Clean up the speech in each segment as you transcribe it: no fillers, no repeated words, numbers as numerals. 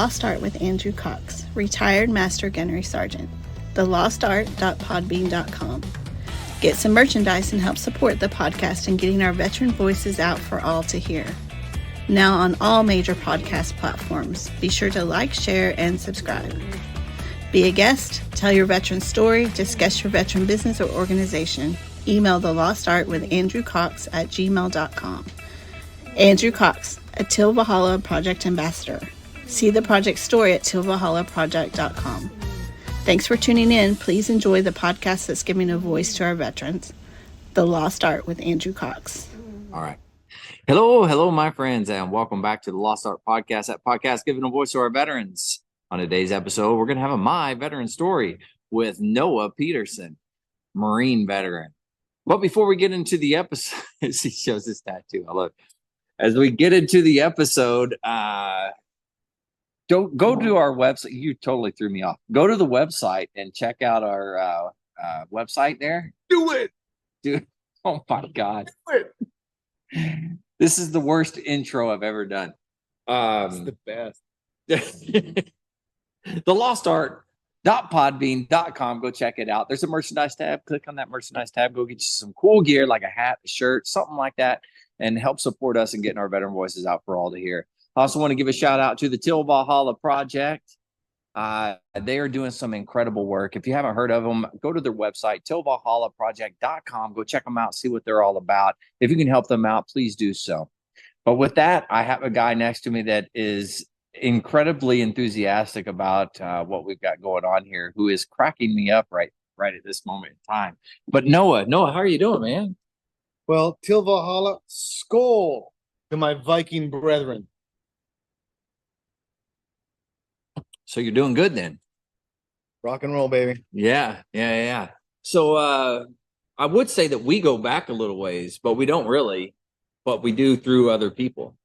Lost Art with Andrew Cox, retired Master Gunnery Sergeant. thelostart.podbean.com. Get some merchandise and help support the podcast and getting our veteran voices out for all to hear. Now on all major podcast platforms. Be sure to like, share, and subscribe. Be a guest, tell your veteran story, discuss your veteran business or organization. Email The Lost Art with Andrew Cox at gmail.com. Andrew Cox, a Till Valhalla Project Ambassador. See the project story at tillvalhallaproject.com. Thanks for tuning in. Please enjoy the podcast that's giving a voice to our veterans. The Lost Art with Andrew Cox. All right. Hello, my friends, and welcome back to the Lost Art Podcast, that podcast giving a voice to our veterans. On today's episode, we're going to have a My Veteran Story with Noah Peterson, Marine veteran. But before we get into the episode, he shows his tattoo. I love it. As we get into the episode, don't go to our website. You totally threw me off. Go to the website and check out our website there. Do it. Dude, oh my God. Do it. This is the worst intro I've ever done. It's the best. thelostart.podbean.com. Go check it out. There's a merchandise tab. Click on that merchandise tab. Go get you some cool gear like a hat, a shirt, something like that, and help support us in getting our veteran voices out for all to hear. I also want to give a shout out to the Till Valhalla Project. They are doing some incredible work. If you haven't heard of them, go to their website, tillvalhallaproject.com. Go check them out, see what they're all about. If you can help them out, please do so. But with that, I have a guy next to me that is incredibly enthusiastic about what we've got going on here, who is cracking me up right at this moment in time. But Noah, how are you doing, man? Well, Till Valhalla, skål to my Viking brethren. So you're doing good then. Rock and roll, baby. Yeah. So I would say that we go back a little ways, but we don't really, but we do through other people.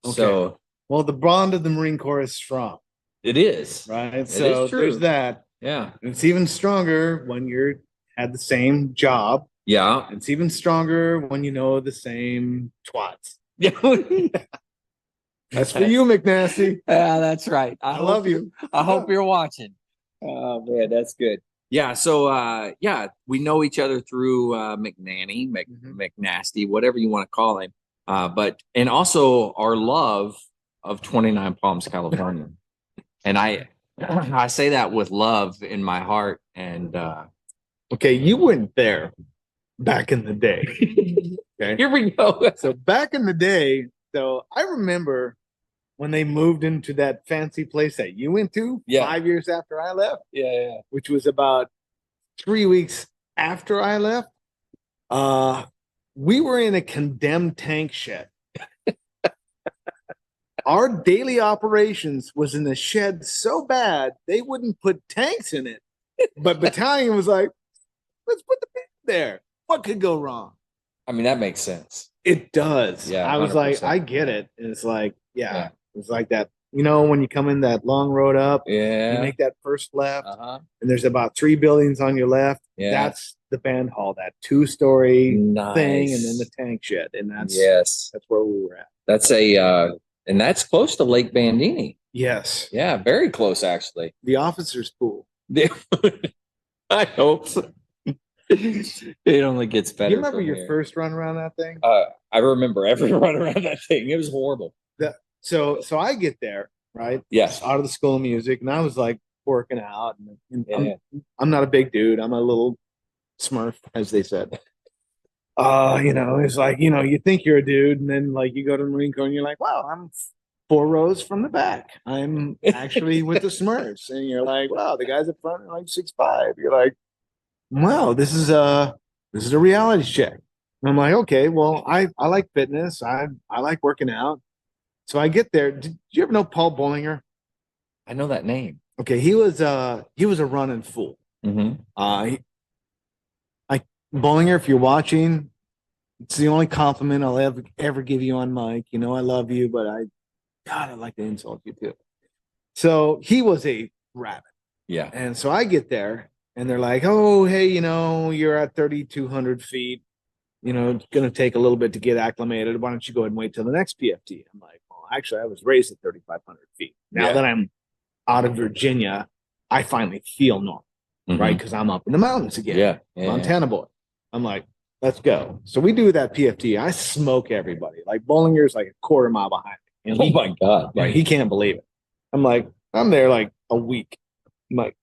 Okay. So, well, the bond of the Marine Corps is strong. It is. Right? So there's that. Yeah. And it's even stronger when you're at the same job. Yeah. It's even stronger when you know the same twats. Yeah. That's for you, McNasty. Yeah, that's right. I love you. I hope you're watching. Oh, man, that's good. Yeah, so, we know each other through McNasty, whatever you want to call him. And also our love of 29 Palms, California. And I say that with love in my heart. And okay, you went there back in the day. Okay, here we go. So back in the day, so I remember when they moved into that fancy place that you went to 5 years after I left. Yeah. Which was about 3 weeks after I left. We were in a condemned tank shed. Our daily operations was in the shed so bad they wouldn't put tanks in it. But battalion was like, let's put the tank there. What could go wrong? I mean, that makes sense. It does. Yeah, I was 100%. like, I get it. And it's like, yeah. It's like that, when you come in that long road up, you make that first left, and there's about 3 buildings on your left. Yeah. That's the band hall, that 2-story thing, and then the tank shed. And that's where we were at. That's and that's close to Lake Bandini. Yes. Yeah, very close, actually. The officer's pool. I hope so. It only gets better. You remember your first run around that thing? I remember every run around that thing. It was horrible. So I get there, right? Yes. Out of the School of Music, and I was like working out. And I'm not a big dude. I'm a little Smurf, as they said. It's like, you think you're a dude, and then like you go to the Marine Corps and you're like, wow, I'm 4 rows from the back. I'm actually with the Smurfs. And you're like, wow, the guys up front are like 6'5". You're like, wow, this is a reality check. And I'm like, okay, well, I like fitness. I like working out. So I get there. Did you ever know Paul Bollinger? I know that name. Okay, he was a running fool. Mm-hmm. Bollinger, if you're watching, it's the only compliment I'll ever give you on mic. I love you, but I'd like to insult you too. So he was a rabbit. Yeah. And so I get there, and they're like, oh, hey, you're at 3,200 feet. It's going to take a little bit to get acclimated. Why don't you go ahead and wait till the next PFT? I'm like, well, actually, I was raised at 3,500 feet. Now that I'm out of Virginia, I finally feel normal, right? Because I'm up in the mountains again. Montana boy. I'm like, let's go. So we do that PFT. I smoke everybody. Like Bollinger's like a quarter mile behind me. And my God. Right. He can't believe it. I'm like, I'm there like a week. I'm like,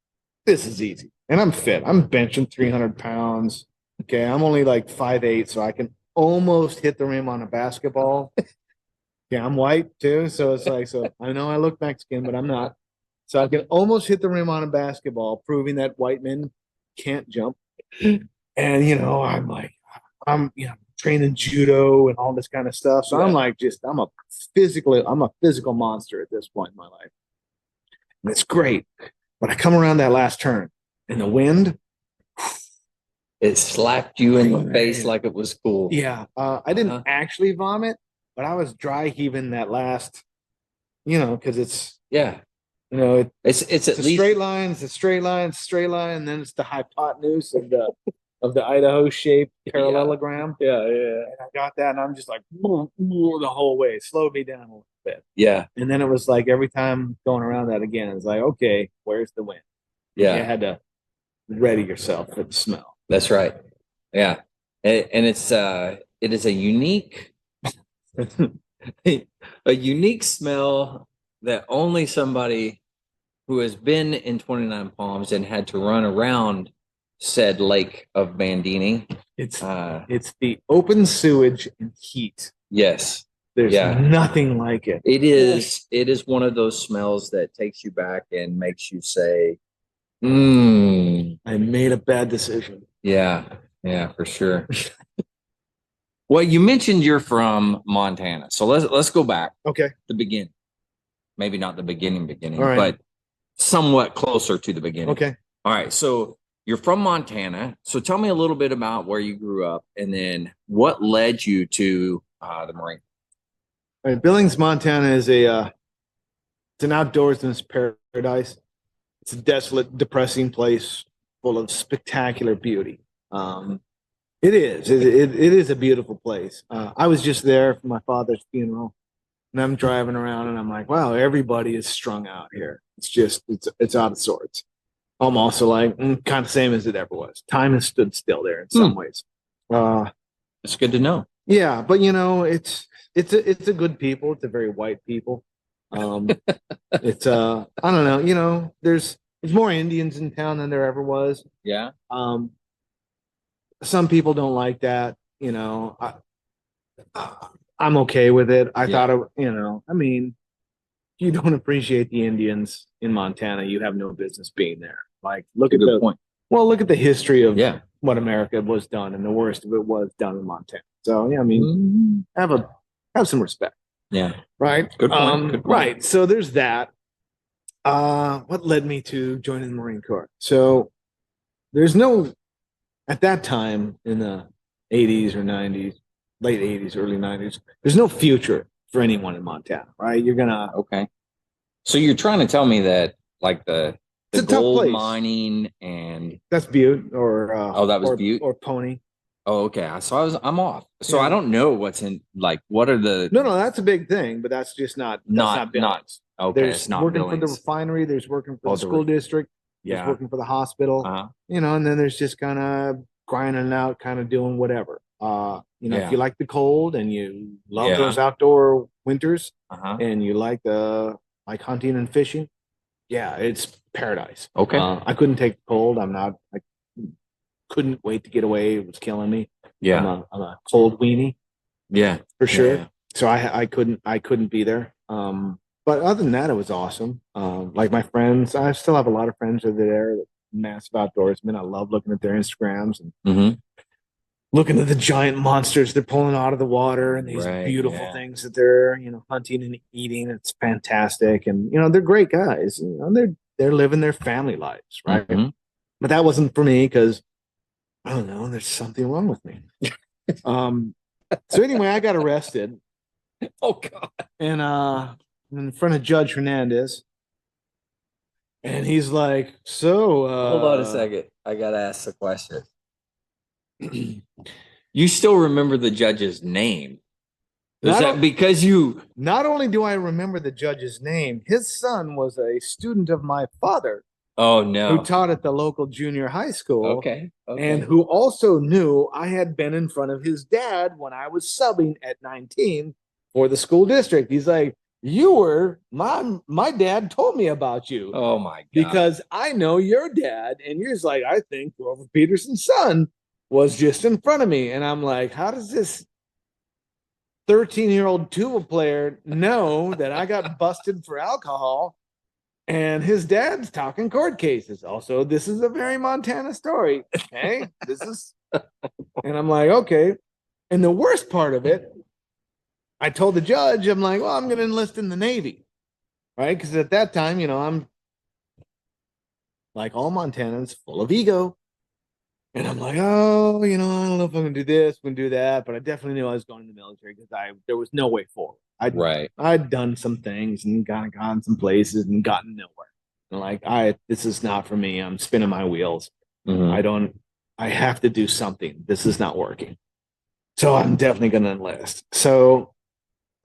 this is easy. And I'm fit. I'm benching 300 pounds. Okay. I'm only like 5'8", so I can almost hit the rim on a basketball. Yeah, I'm white too. So it's like, so I know I look Mexican, but I'm not. So I can almost hit the rim on a basketball, proving that white men can't jump. And, I'm like, I'm training judo and all this kind of stuff. So I'm like, I'm a physical monster at this point in my life. And it's great. But I come around that last turn and the wind. It slapped you in the face like it was cool. Yeah. I didn't actually vomit, but I was dry heaving that last, because it's, it's at least straight line, it's a straight line, and then it's the hypotenuse of the Idaho shaped parallelogram. Yeah. And I got that, and I'm just like the whole way. It slowed me down a little bit. Yeah. And then it was like every time going around that again, it's like, okay, where's the wind? Yeah. You had to ready yourself for the smell. That's right. Yeah. And it is a unique smell that only somebody who has been in 29 Palms and had to run around said Lake of Bandini. It's the open sewage and heat. Yes. There's nothing like it. It is one of those smells that takes you back and makes you say, I made a bad decision. Yeah, for sure. Well, you mentioned you're from Montana, so let's go back. Okay. The beginning. Maybe not the beginning, right. but somewhat closer to the beginning. Okay. All right. So you're from Montana. So tell me a little bit about where you grew up and then what led you to the Marine. All right. Billings, Montana is it's an outdoorsman's paradise. It's a desolate, depressing place full of spectacular beauty. It is a beautiful place. I was just there for my father's funeral, and I'm driving around, and I'm like, wow, everybody is strung out here. It's out of sorts. I'm also like, kind of same as it ever was. Time has stood still there in some ways. It's good to know. Yeah, but it's a good people. It's a very white people. It's I don't know. There's more Indians in town than there ever was. Yeah. Some people don't like that. I'm okay with it. I thought I mean, you don't appreciate the Indians in Montana, you have no business being there. Like, look at the point. Well, look at the history of what America was done, and the worst of it was done in Montana. So yeah, I mean, have some respect. Yeah. Right. Good point. Right. So there's that. What led me to joining the Marine Corps? So there's no, at that time in the 80s or 90s, late 80s, early 90s, there's no future for anyone in Montana, right? You're gonna So you're trying to tell me that like the gold mining and that's Butte or that was Butte or Pony. Oh, okay. So I'm off. So I don't know what's in, like, what are the? No, that's a big thing, but that's just not Billings. Okay. There's it's not working Billings. for the refinery. There's working for the school district. There's working for the hospital. And then there's just kind of grinding out, kind of doing whatever. If you like the cold and you love those outdoor winters, and you like like hunting and fishing, it's paradise. Okay. I couldn't take the cold. I couldn't wait to get away. It was killing me. Yeah. I'm a cold weenie. Yeah. For sure. Yeah. So I couldn't be there. But other than that, it was awesome. Like my friends, I still have a lot of friends that are there, massive outdoorsmen. I love looking at their Instagrams and looking at the giant monsters they're pulling out of the water and these beautiful things that they're, hunting and eating. It's fantastic. And, they're great guys. They're living their family lives, right? But that wasn't for me because, I don't know, there's something wrong with me. So anyway, I got arrested. Oh, God. And in front of Judge Hernandez. And he's like, so hold on a second. I gotta ask the question. You still remember the judge's name? Is that because you? Not only do I remember the judge's name, his son was a student of my father. Oh no! Who taught at the local junior high school. Okay. And who also knew I had been in front of his dad when I was subbing at 19 for the school district. He's like, you were my dad told me about you. Oh my God. Because I know your dad. And you're like, I think Grover Peterson's son was just in front of me. And I'm like, how does this 13-year-old tuba player know that I got busted for alcohol? And his dad's talking court cases. Also, this is a very Montana story. Okay. And I'm like, okay. And the worst part of it, I told the judge, I'm like, well, I'm going to enlist in the Navy. Right. Because at that time, I'm like all Montanans, full of ego. And I'm like, oh, I don't know if I'm going to do this, I'm going to do that. But I definitely knew I was going to the military because there was no way forward. I'd done some things and gone some places and gotten nowhere. And like, this is not for me. I'm spinning my wheels. Mm-hmm. I have to do something. This is not working. So I'm definitely going to enlist. So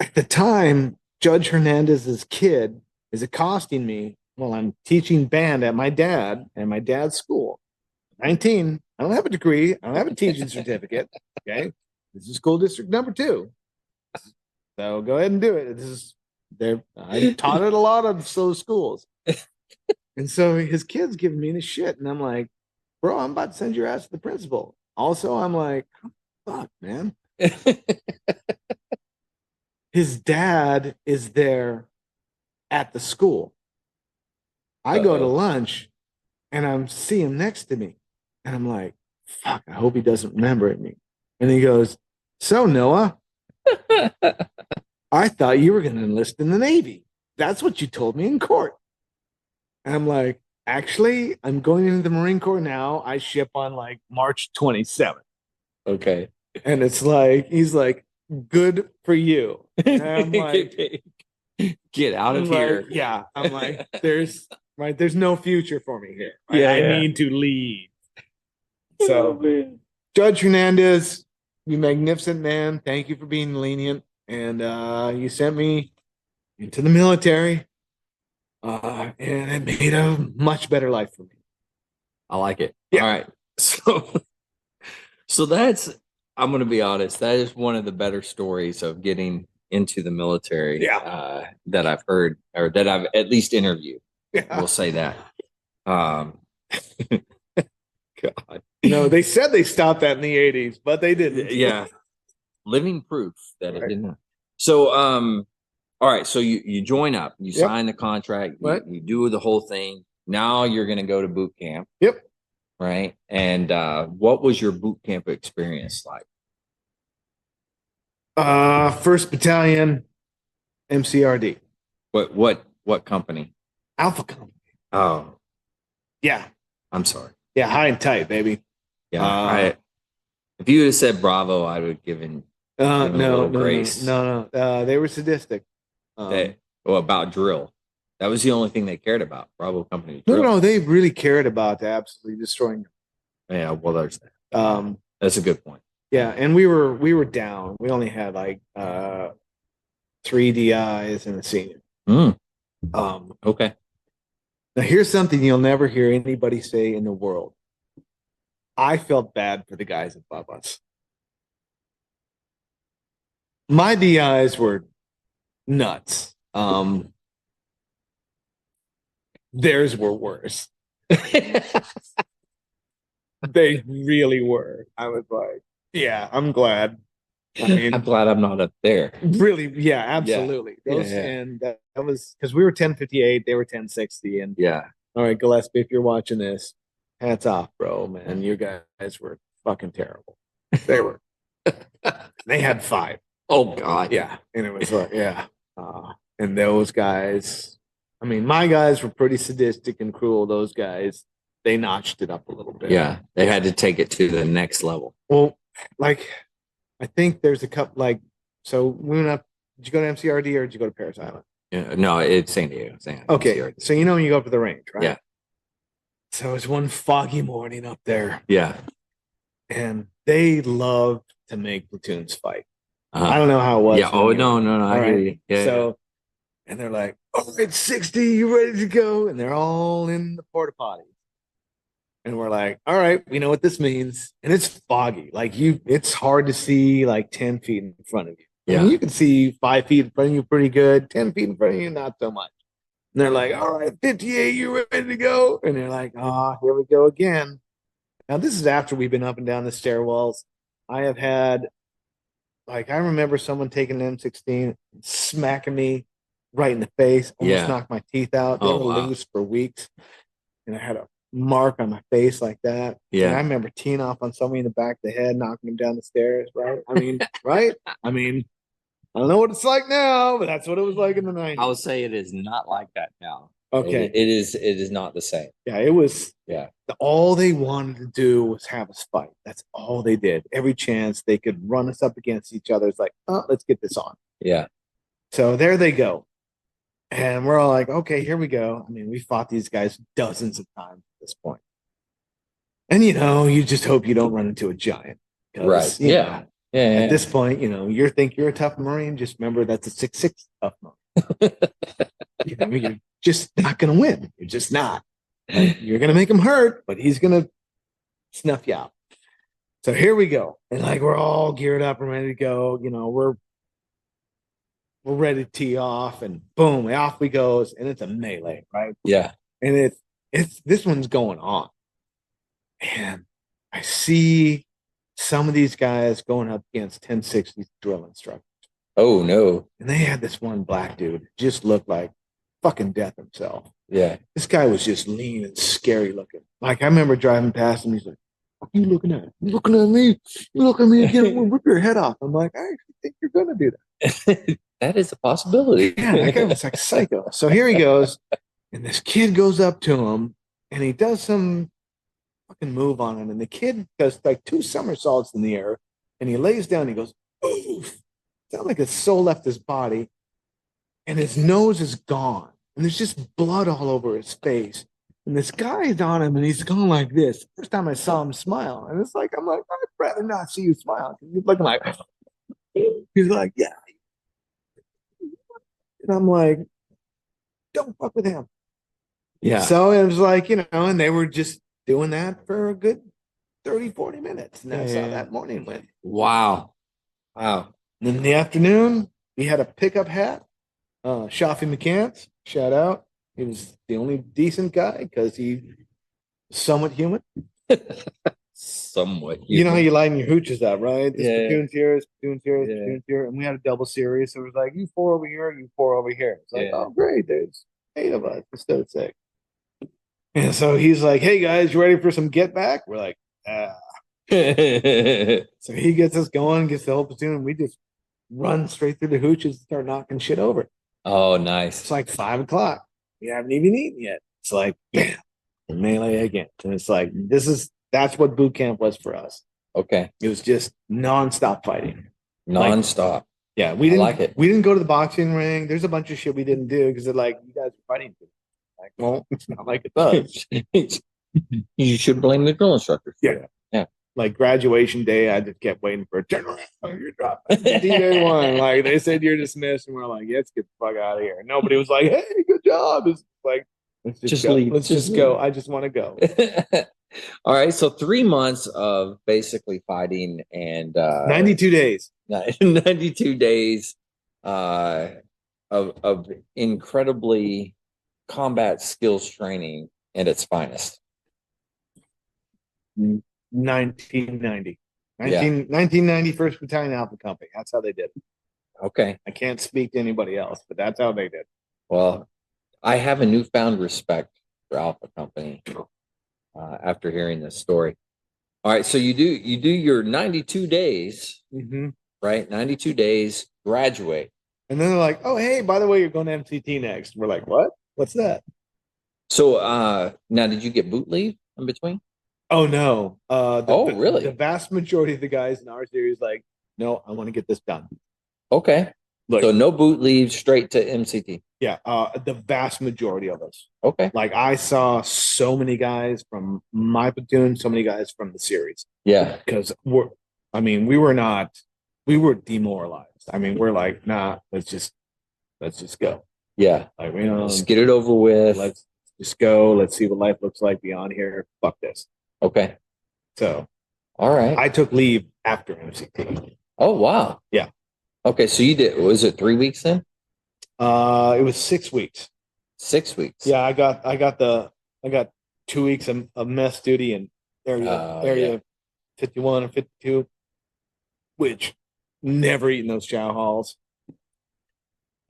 at the time, Judge Hernandez's kid is accosting me while I'm teaching band at my dad's school. 19. I don't have a degree. I don't have a teaching certificate. Okay. This is school district number 2. So go ahead and do it. I taught at a lot of those schools. And so his kid's giving me the shit. And I'm like, bro, I'm about to send your ass to the principal. Also, I'm like, fuck, man. His dad is there at the school. I go to lunch and I see him next to me. And I'm like, fuck, I hope he doesn't remember me. And he goes, so Noah, I thought you were going to enlist in the Navy. That's what you told me in court. And I'm like, actually, I'm going into the Marine Corps now. I ship on like March 27th. Okay. And it's like, he's like, good for you. And I'm like, get out of here. Like, yeah. I'm like, there's no future for me here. Yeah, I need to leave. So Judge Hernandez, you magnificent man. Thank you for being lenient. And you sent me into the military. And it made a much better life for me. I like it. Yeah. All right. So that's, I'm going to be honest, that is one of the better stories of getting into the military that I've heard, or that I've at least interviewed. Yeah. We'll say that. God. They said they stopped that in the 80s, but they didn't. Yeah. Living proof that it didn't. So, all right. So you join up, you sign the contract, you do the whole thing. Now you're going to go to boot camp. Yep. Right. And what was your boot camp experience like? 1st Battalion, MCRD. What company? Alpha Company. Oh. Yeah. I'm sorry. Yeah, high and tight, baby. Yeah. If you would have said Bravo, I would have given no grace. No. They were sadistic. About drill. That was the only thing they cared about. Bravo Company. Drill. No, they really cared about absolutely destroying them. Yeah, well, there's that. That's a good point. Yeah, and we were down. We only had like 3 DIs and a senior. Okay. Now here's something you'll never hear anybody say in the world. I felt bad for the guys above us. My DIs were nuts. Theirs were worse. They really were. I was like, yeah, I'm glad. I mean, I'm glad I'm not up there. Really, yeah, absolutely. And that was because we were 1058, they were 1060. And all right, Gillespie, if you're watching this, hats off, bro, man. You guys were fucking terrible. They were. They had 5. Oh God. Yeah. And it was like, and those guys, I mean, my guys were pretty sadistic and cruel. Those guys, they notched it up a little bit. Yeah. They had to take it to the next level. Well, like, I think there's a couple, so we went up, did you go to MCRD or did you go to Paris Island? Yeah, no, it's San Diego. Okay. MCRD. So, when you go up to the range, right? Yeah. So it's one foggy morning up there. Yeah. And they love to make platoons fight. I don't know how it was. Yeah. Oh, no. All I hear right. you. Yeah. So, and they're like, "Oh, it's 60. You ready to go?" And they're all in the porta potty. And we're like, "All right, we know what this means." And it's foggy. Like it's hard to see like 10 feet in front of you. Yeah. And you can see 5 feet in front of you pretty good. 10 feet in front of you, not so much. And they're like, "All right, 58, you ready to go?" And they're like, "Ah, here we go again." Now, this is after we've been up and down the stairwells. I have had, like, I remember someone taking an M16, smacking me right in the face, almost Yeah. knocked my teeth out. They Oh, were wow. loose for weeks. And I had a mark on my face like that. Yeah. And I remember teeing off on somebody in the back of the head, knocking him down the stairs, right? I mean, right? I mean, I don't know what it's like now, but that's what it was like in the 90s. I would say it is not like that now. Okay. It is not the same. Yeah, it was. Yeah. All they wanted to do was have us fight. That's all they did. Every chance they could run us up against each other. It's like, oh, let's get this on. Yeah. So there they go. And we're all like, okay, here we go. I mean, we fought these guys dozens of times at this point. And, you just hope you don't run into a giant. Right. Yeah. At this point, you think you're a tough Marine. Just remember that's a 6'6" tough Marine. You're just not going to win. You're just not. Like, you're going to make him hurt, but he's going to snuff you out. So here we go. And like, we're all geared up and ready to go. We're ready to tee off, and boom, off we goes. And it's a melee, right? Yeah. And it's this one's going on. And I see some of these guys going up against 1060 drill instructors. Oh, no. And they had this one black dude, just looked like fucking death himself. Yeah. This guy was just lean and scary looking. Like, I remember driving past him. He's like, "What are you looking at? You looking at me? You look at me again, I'm going to rip your head off." I'm like, "I actually think you're going to do that." That is a possibility. Yeah, that guy was like psycho. So here he goes. And this kid goes up to him and he does some fucking move on him. And the kid does like 2 somersaults in the air. And he lays down. And he goes, "Oof." Sounds like his soul left his body. And his nose is gone. And there's just blood all over his face. And this guy is on him and he's going like this. First time I saw him smile. And it's like, I'm like, I'd rather not see you smile. He's looking like, he's like, "Yeah." And I'm like, "Don't fuck with him." Yeah. So it was like, and they were just doing that for a good 30, 40 minutes. And that's how that morning went. Wow. And then in the afternoon, we had a pickup hat. Shafi McCants, shout out. He was the only decent guy because he was somewhat human. Somewhat human. You know how you line your hooches up, right? This Yeah. platoon's here, platoon's here. And we had a double series. So it was like, you 4 over here, you 4 over here. It's like, oh, great. There's 8 of us instead of 6. And so he's like, "Hey, guys, you ready for some get back?" We're like, "Ah." So he gets us going, gets the whole platoon, and we just run straight through the hooches and start knocking shit over. Oh, nice. It's like 5 o'clock. We haven't even eaten yet. It's like, bam, melee again. And it's like, that's what boot camp was for us. Okay. It was just nonstop fighting. Nonstop. Yeah, we didn't like it. We didn't go to the boxing ring. There's a bunch of shit we didn't do because they're like, "You guys are fighting." Like, well, it's not like it does. You should blame the drill instructors. Yeah. Yeah. Like graduation day, I just kept waiting for a turn around. You're dropping D-Day 1. Like, they said you're dismissed, and we're like, "Yeah, let's get the fuck out of here." Nobody was like, "Hey, good job." It's like, let's just go. leave. Let's just go. I just want to go. All right. So 3 months of basically fighting and 92 days. 92 days of incredibly combat skills training at its finest. 1990. Yeah. 1990 1st Battalion Alpha Company. That's how they did it. Okay. I can't speak to anybody else, but that's how they did. Well, I have a newfound respect for Alpha Company after hearing this story. All right. So you do your 92 days, right? 92 days, graduate. And then they're like, "Oh, hey, by the way, you're going to MCT next." We're like, "What? What's that?" So now, did you get boot leave in between? Oh, no. Really? The vast majority of the guys in our series like, "No, I want to get this done." Okay. Look, So no boot leave, straight to MCT. yeah, the vast majority of us. Okay. Like, I saw so many guys from my platoon, so many guys from the series. Yeah. Because we were not we were demoralized. I mean, we're like, nah, let's just go. Yeah. Like, Let's get it over with. Let's just go. Let's see what life looks like beyond here. Fuck this. Okay. So, all right. I took leave after MCT. Oh, wow. Yeah. Okay. So you did, was it 3 weeks then? It was 6 weeks. 6 weeks. Yeah. I got 2 weeks of mess duty in area 51 and 52, which never eaten those chow halls.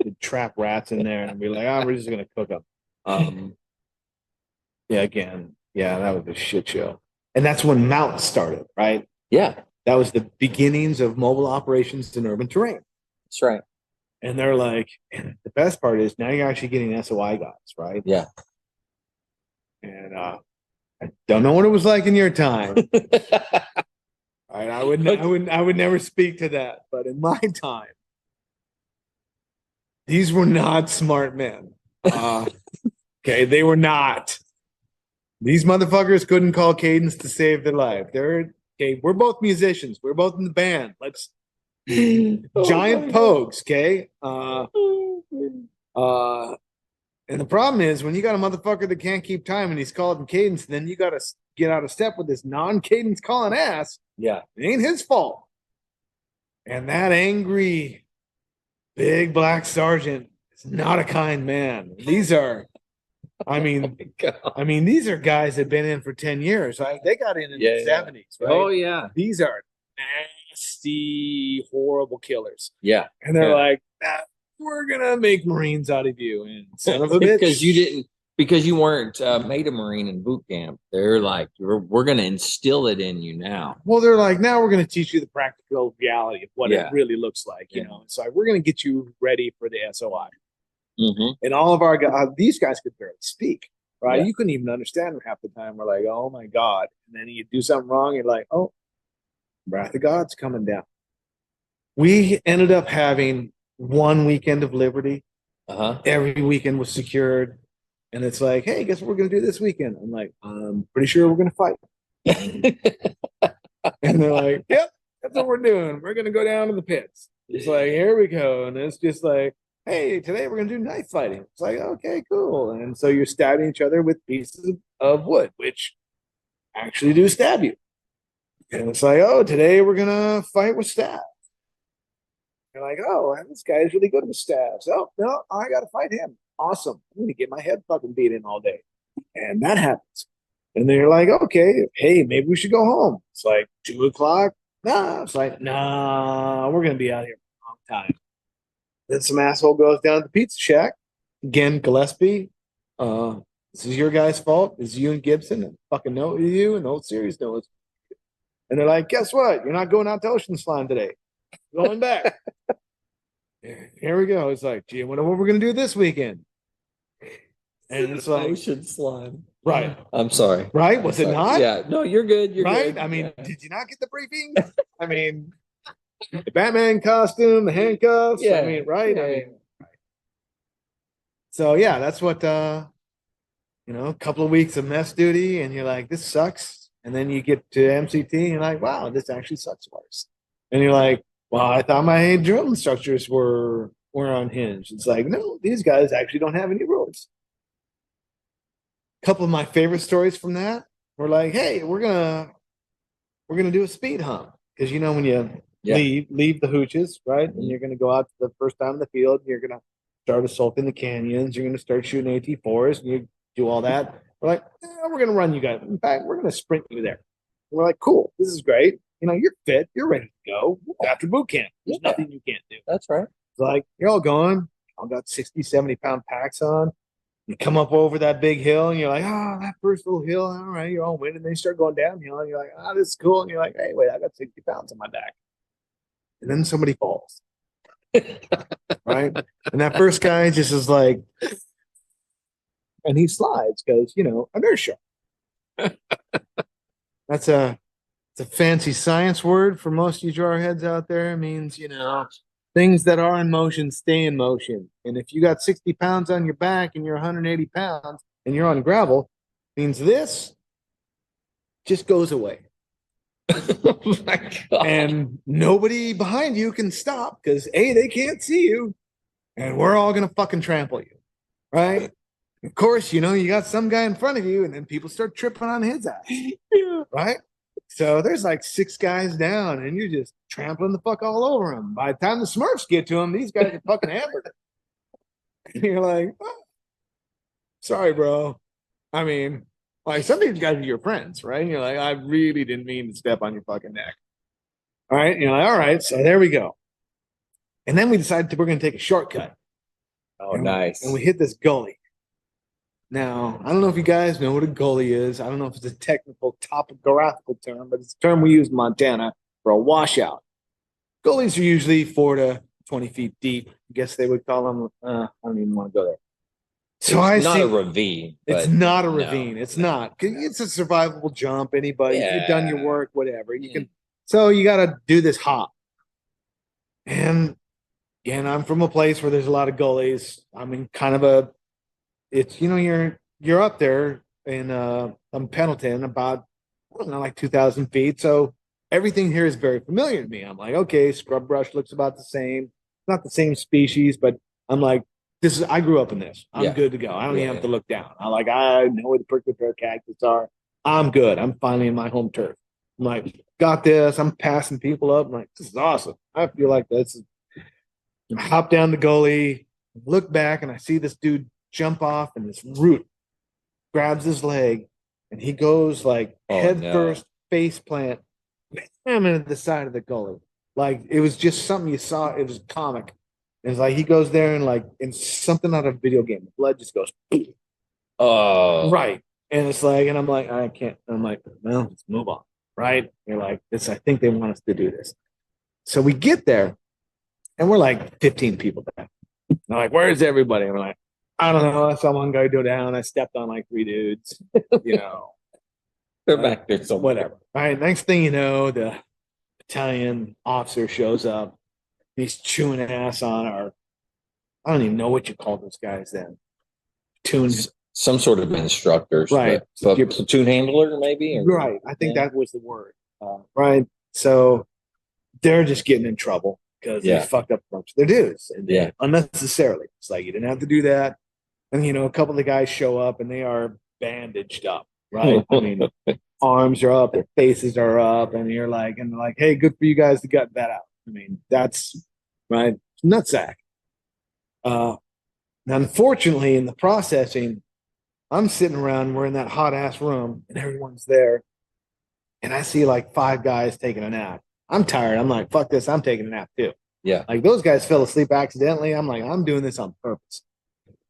You'd trap rats in there and be like, we're just going to cook them. Yeah, that was a shit show. And that's when mountains started, right? Yeah. That was the beginnings of mobile operations in urban terrain. That's right. And they're like, and the best part is now you're actually getting SOI guys, right? Yeah. And I don't know what it was like in your time. Right, I would never speak to that, but in my time, these were not smart men. Okay, they were not. These motherfuckers couldn't call cadence to save their life. We're both musicians. We're both in the band. Let's giant pogues, okay? And the problem is when you got a motherfucker that can't keep time and he's calling cadence, then you got to get out of step with this non-cadence calling ass. Yeah. It ain't his fault. And that angry big black sergeant is not a kind man. These are, these are guys that have been in for 10 years. Right? They got in the 70s, right? Oh, yeah. These are nasty, horrible killers. Yeah. And they're like, we're going to make Marines out of you. And son of a bitch. Because you weren't made a Marine in boot camp. They're like, we're going to instill it in you now. Well, they're like, now we're going to teach you the practical reality of what it really looks like, you know. So we're going to get you ready for the SOI. Mm-hmm. And all of our guys, these guys could barely speak, right? Yeah. You couldn't even understand them half the time. We're like, oh my God. And then you do something wrong, you're like, oh, wrath of God's coming down. We ended up having one weekend of liberty. Every weekend was secured. And it's like, hey, guess what we're going to do this weekend? I'm like, I'm pretty sure we're going to fight. And they're like, yep, that's what we're doing. We're going to go down to the pits. It's like, here we go. And it's just like, hey, today we're going to do knife fighting. It's like, okay, cool. And so you're stabbing each other with pieces of wood, which actually do stab you. And it's like, oh, today we're going to fight with stabs. You're like, oh, this guy's really good with stabs. Oh, no, I got to fight him. Awesome. I'm going to get my head fucking beat in all day. And that happens. And then you're like, okay, hey, maybe we should go home. It's like 2 o'clock. Nah. It's like, nah, we're going to be out here for a long time. Then some asshole goes down to the pizza shack. Again, Gillespie, this is your guy's fault. It's you and Gibson. And fucking know you and the whole series knows. And they're like, guess what? You're not going out to Ocean Slime today. You're going back. Here we go. It's like, gee, I wonder what we're going to do this weekend. And it's like Ocean Slime. Right. I'm sorry. Right? Was it not? Yeah. No, you're good. You're right? good. I mean, did you not get the briefing? I mean, the Batman costume, the handcuffs. Yeah. I mean, right? Yeah. I mean, so yeah, that's what a couple of weeks of mess duty, and you're like, this sucks. And then you get to MCT, and you're like, wow, this actually sucks worse. And you're like, well, I thought my drill instructors were unhinged. It's like, no, these guys actually don't have any rules. A couple of my favorite stories from that were like, hey, we're gonna do a speed hump. Because when you leave the hooches, right? And you're gonna go out to the first time in the field, you're gonna start assaulting the canyons, you're gonna start shooting AT4s, and you do all that. We're like, we're gonna run you guys. In fact, we're gonna sprint you there. And we're like, cool, this is great. You're fit, you're ready to go after boot camp. There's nothing you can't do. That's right. It's like, you're all going. I've got 60, 70-pound packs on. You come up over that big hill, and you're like, oh, that first little hill, all right, you're all winning. And then you start going downhill, and you're like, oh, this is cool. And you're like, hey, wait, I got 60 pounds on my back. And then somebody falls. Right? And that first guy just is like, and he slides because, inertia. It's a fancy science word for most of you jarheads out there. It means, things that are in motion stay in motion. And if you got 60 pounds on your back and you're 180 pounds and you're on gravel, means this just goes away. Oh my God. And nobody behind you can stop because A, they can't see you, and we're all gonna fucking trample you, right? Of course, you know, you got some guy in front of you, and then people start tripping on his ass, right? So there's like 6 guys down, and you're just trampling the fuck all over them. By the time the Smurfs get to them, these guys are fucking hammered. And you're like, oh, sorry, bro. I mean, like, some of these guys are your friends, right? And you're like, I really didn't mean to step on your fucking neck. All right. And you're like, all right, so there we go. And then we decided we're going to take a shortcut. Oh, nice. And we hit this gully. Now, I don't know if you guys know what a gully is. I don't know if it's a technical topographical term, but it's a term we use in Montana for a washout. Gullies are usually 4 to 20 feet deep. I guess they would call them, I don't even want to go there. So it's not a ravine. It's not a ravine. It's not. It's a survivable jump. Anybody, Yeah. you've done your work, whatever. You can. So you got to do this hop. And I'm from a place where there's a lot of gullies. I'm in kind of a. It's, you know, you're up there in Pendleton, about, I don't know, like 2,000 feet. So everything here is very familiar to me. I'm like, okay, scrub brush looks about the same. Not the same species, but I'm like, I grew up in this. I'm good to go. I don't even have to look down. I know where the prickly pear cactus are. I'm good. I'm finally in my home turf. I'm like, got this. I'm passing people up. I'm like, this is awesome. I feel like this is. I hop down the gully, look back, and I see this dude jump off, and this root grabs his leg, and he goes like head first, face plant, bam, into the side of the gully. Like, it was just something you saw. It was comic. It's like he goes there and like in something out of a video game, the blood just goes. Oh, right. And it's like, and I'm like, I can't. I'm like, well, let's move on. Right. You're like, this. I think they want us to do this. So we get there, and we're like 15 people there. They're like, where's everybody? And we're like, I don't know. I saw one guy go down. I stepped on like 3 dudes. You know, they're back there. So whatever. All right. Next thing you know, the battalion officer shows up. He's chewing ass on our, I don't even know what you call those guys then. Some sort of instructors, right? But platoon handler, maybe. Right. I think that was the word. Right. So they're just getting in trouble because they fucked up a bunch of their dudes, and unnecessarily. It's like, you didn't have to do that. And you know, a couple of the guys show up and they are bandaged up. Right. I mean, arms are up, their faces are up, and you're like, and they're like, hey, good for you guys to gut that out. I mean, that's right. Nutsack. Unfortunately, in the processing, I'm sitting around, we're in that hot ass room, and everyone's there. And I see like 5 guys taking a nap. I'm tired. I'm like, fuck this. I'm taking a nap too. Yeah. Like, those guys fell asleep accidentally. I'm like, I'm doing this on purpose.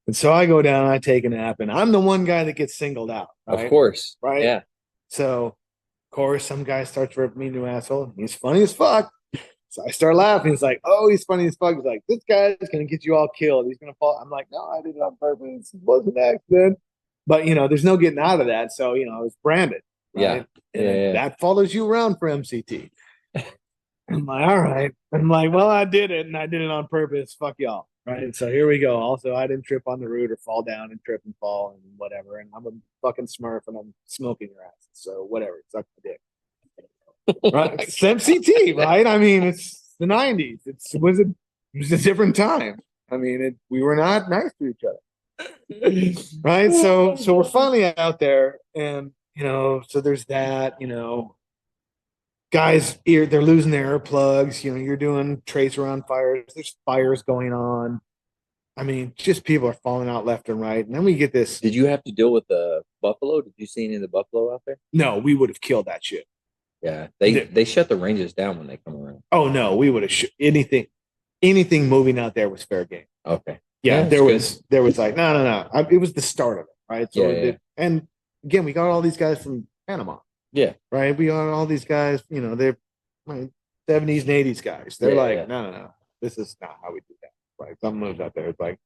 And so I go down and I take a nap, and I'm the one guy that gets singled out. Right? Of course. Right. Yeah. So, of course, some guy starts ripping me a new asshole. He's funny as fuck. So I start laughing. He's like, oh, he's funny as fuck. He's like, this guy is going to get you all killed. He's going to fall. I'm like, no, I did it on purpose. It wasn't an accident. But, you know, there's no getting out of that. So, you know, I was branded. Right? And that follows you around for MCT. I'm like, all right. I'm like, well, I did it, and I did it on purpose. Fuck y'all. Right. And so here we go. Also, I didn't trip on the root or fall down and trip and fall and whatever. And I'm a fucking Smurf, and I'm smoking your ass. So whatever. Suck my dick. Right. It's MCT, right? I mean, it's the 90s. It was a different time. I mean, we were not nice to each other. Right. So we're finally out there, and you know, so there's that, you know, guys, they're losing their earplugs. You know, you're doing tracer on fires. There's fires going on. I mean, just people are falling out left and right. And then we get this. Did you have to deal with the buffalo? Did you see any of the buffalo out there? No, we would have killed that shit. Yeah, they shut the ranges down when they come around. Oh no, we would have anything moving out there was fair game. Okay. Yeah, there was like no. It was the start of it, right? So and again, we got all these guys from Panama. Yeah. Right. We got all these guys. You know, they're 70s and 80s guys. They're like, no, this is not how we do that. Like, some moves out there. It's like,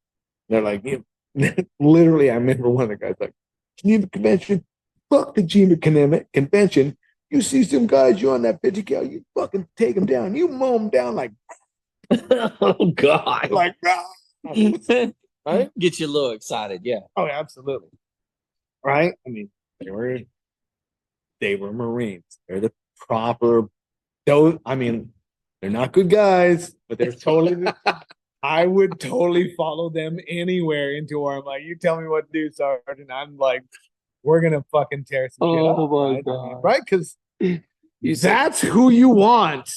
they're like, literally. I remember one of the guys like, Geneva Convention. Fuck the Geneva Convention. You see some guys, you on that 50 cal, you fucking take them down. You mow them down like, oh God, like, right? Get you a little excited, yeah. Oh, absolutely. Right? I mean, they were Marines. They're the proper. I mean, they're not good guys, but they're totally. I would totally follow them anywhere into war. I'm like, you tell me what to do, Sergeant. I'm like, we're gonna fucking tear some shit up, my right? God. Right? Because that's who you want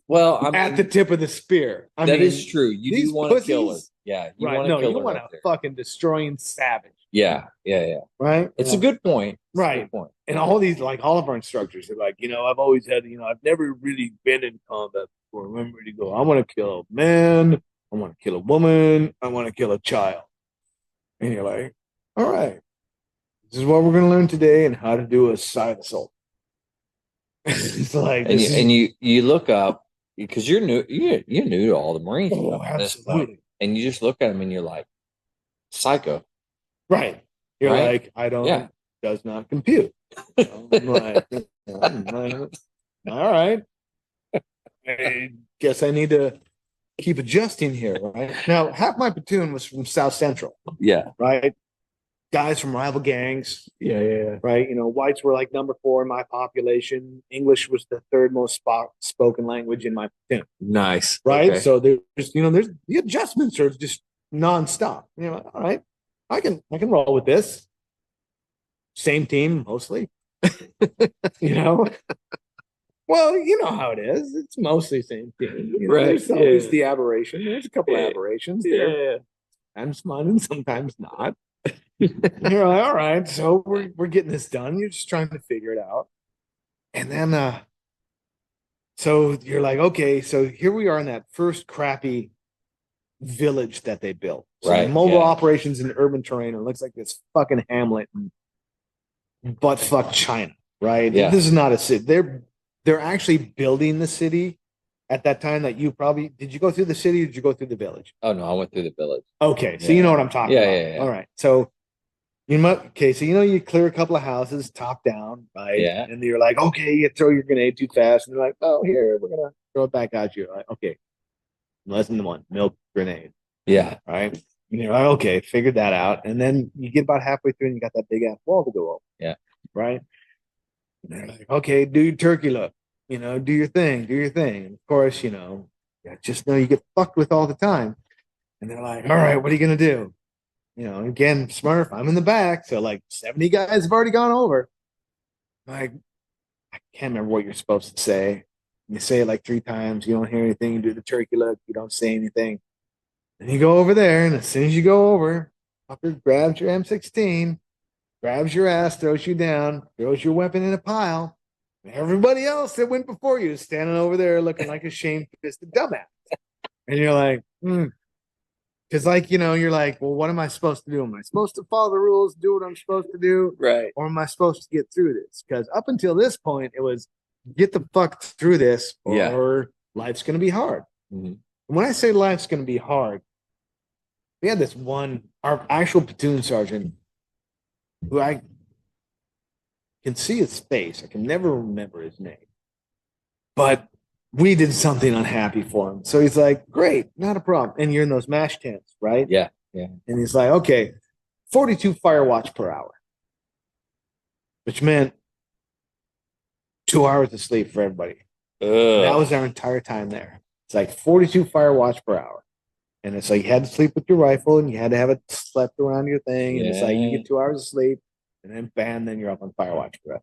Well, I mean, at the tip of the spear. I that mean, is true. You these do want to kill her. pussies- Yeah, you right? want to No, kill you her want right a there. fucking destroying savage, Yeah, yeah, yeah. right? It's a good point. It's a Right. good point. And all these, like all of our instructors are like, I've always had, I've never really been in combat before. I'm ready to go. I want to kill a man. I want to kill a woman. I want to kill a child. And you're like, all right, this is what we're going to learn today and how to do a side assault. It's like, And you look up because you're new. You're new to all the Marine oh, stuff. absolutely. And you just look at them and you're like, psycho. Right. You're Right? like, does not compute. I'm like, all right. I guess I need to keep adjusting here, right? Now, half my platoon was from South Central, Yeah. right? Guys from rival gangs, Yeah. right? Whites were like number 4 in my population. English was the third most spoken language in my platoon, Nice. right? Okay. So there's the adjustments are just nonstop. All right, I can roll with this. Same team mostly, Well, you know how it is. It's mostly same team. Right. There's always the aberration. There's a couple of aberrations. Yeah. Sometimes fun and sometimes not. You're like, all right, so we're getting this done. You're just trying to figure it out. And then so you're like, okay, so here we are in that first crappy village that they built. So Right, mobile yeah. operations in urban terrain. It looks like this fucking hamlet in butt fuck China, right? Yeah. This is not a city. They're actually building the city at that time that did you go through the city or did you go through the village? Oh no, I went through the village. Okay, so Yeah. you know what I'm talking Yeah, about. yeah, yeah. All right. So you clear a couple of houses top down, right? Yeah. And you're like, okay, you throw your grenade too fast, and they're like, oh, here, we're gonna throw it back at you. Like, okay. Lesson 1, milk grenade. Yeah. Right. And you're like, okay, figured that out. And then you get about halfway through and you got that big ass wall to go over. Yeah. Right. And they're like, okay, do your turkey look. Do your thing. And of course, just know you get fucked with all the time. And they're like, all right, what are you gonna do? Again, Smurf, I'm in the back. So like 70 guys have already gone over. Like, I can't remember what you're supposed to say. You say it like 3 times. You don't hear anything. You do the turkey look. You don't say anything. And you go over there. And as soon as you go over, fucker grabs your M16, grabs your ass, throws you down, throws your weapon in a pile. And everybody else that went before you is standing over there looking like a shamefaced dumbass. And you're like, Because, you're like, well, what am I supposed to do? Am I supposed to follow the rules, do what I'm supposed to do? Right. Or am I supposed to get through this? Because up until this point, it was get the fuck through this or life's going to be hard. Mm-hmm. And when I say life's going to be hard, we had this our actual platoon sergeant, who I can see his face. I can never remember his name. But we did something unhappy for him. So he's like, great, not a problem. And you're in those MASH tents, right? Yeah. Yeah. And he's like, okay, 42 fire watch per hour, which meant 2 hours of sleep for everybody. That was our entire time there. It's like 42 fire watch per hour. And it's like you had to sleep with your rifle and you had to have it slept around your thing. And it's like you get 2 hours of sleep and then bam, then you're up on fire watch for that.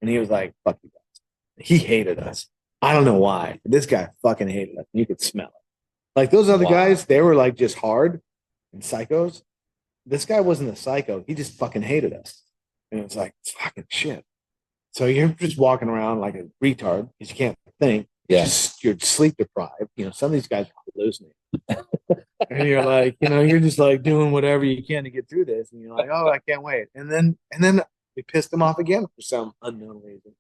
And he was like, fuck you guys. He hated us. I don't know why. But this guy fucking hated us. You could smell it. Like those other guys, they were like just hard and psychos. This guy wasn't a psycho. He just fucking hated us. And it's like, fucking shit. So you're just walking around like a retard because you can't think. Yeah. You're sleep deprived. Some of these guys are hallucinating. And you're like, you're just like doing whatever you can to get through this. And you're like, oh, I can't wait. And then we pissed them off again for some unknown reason.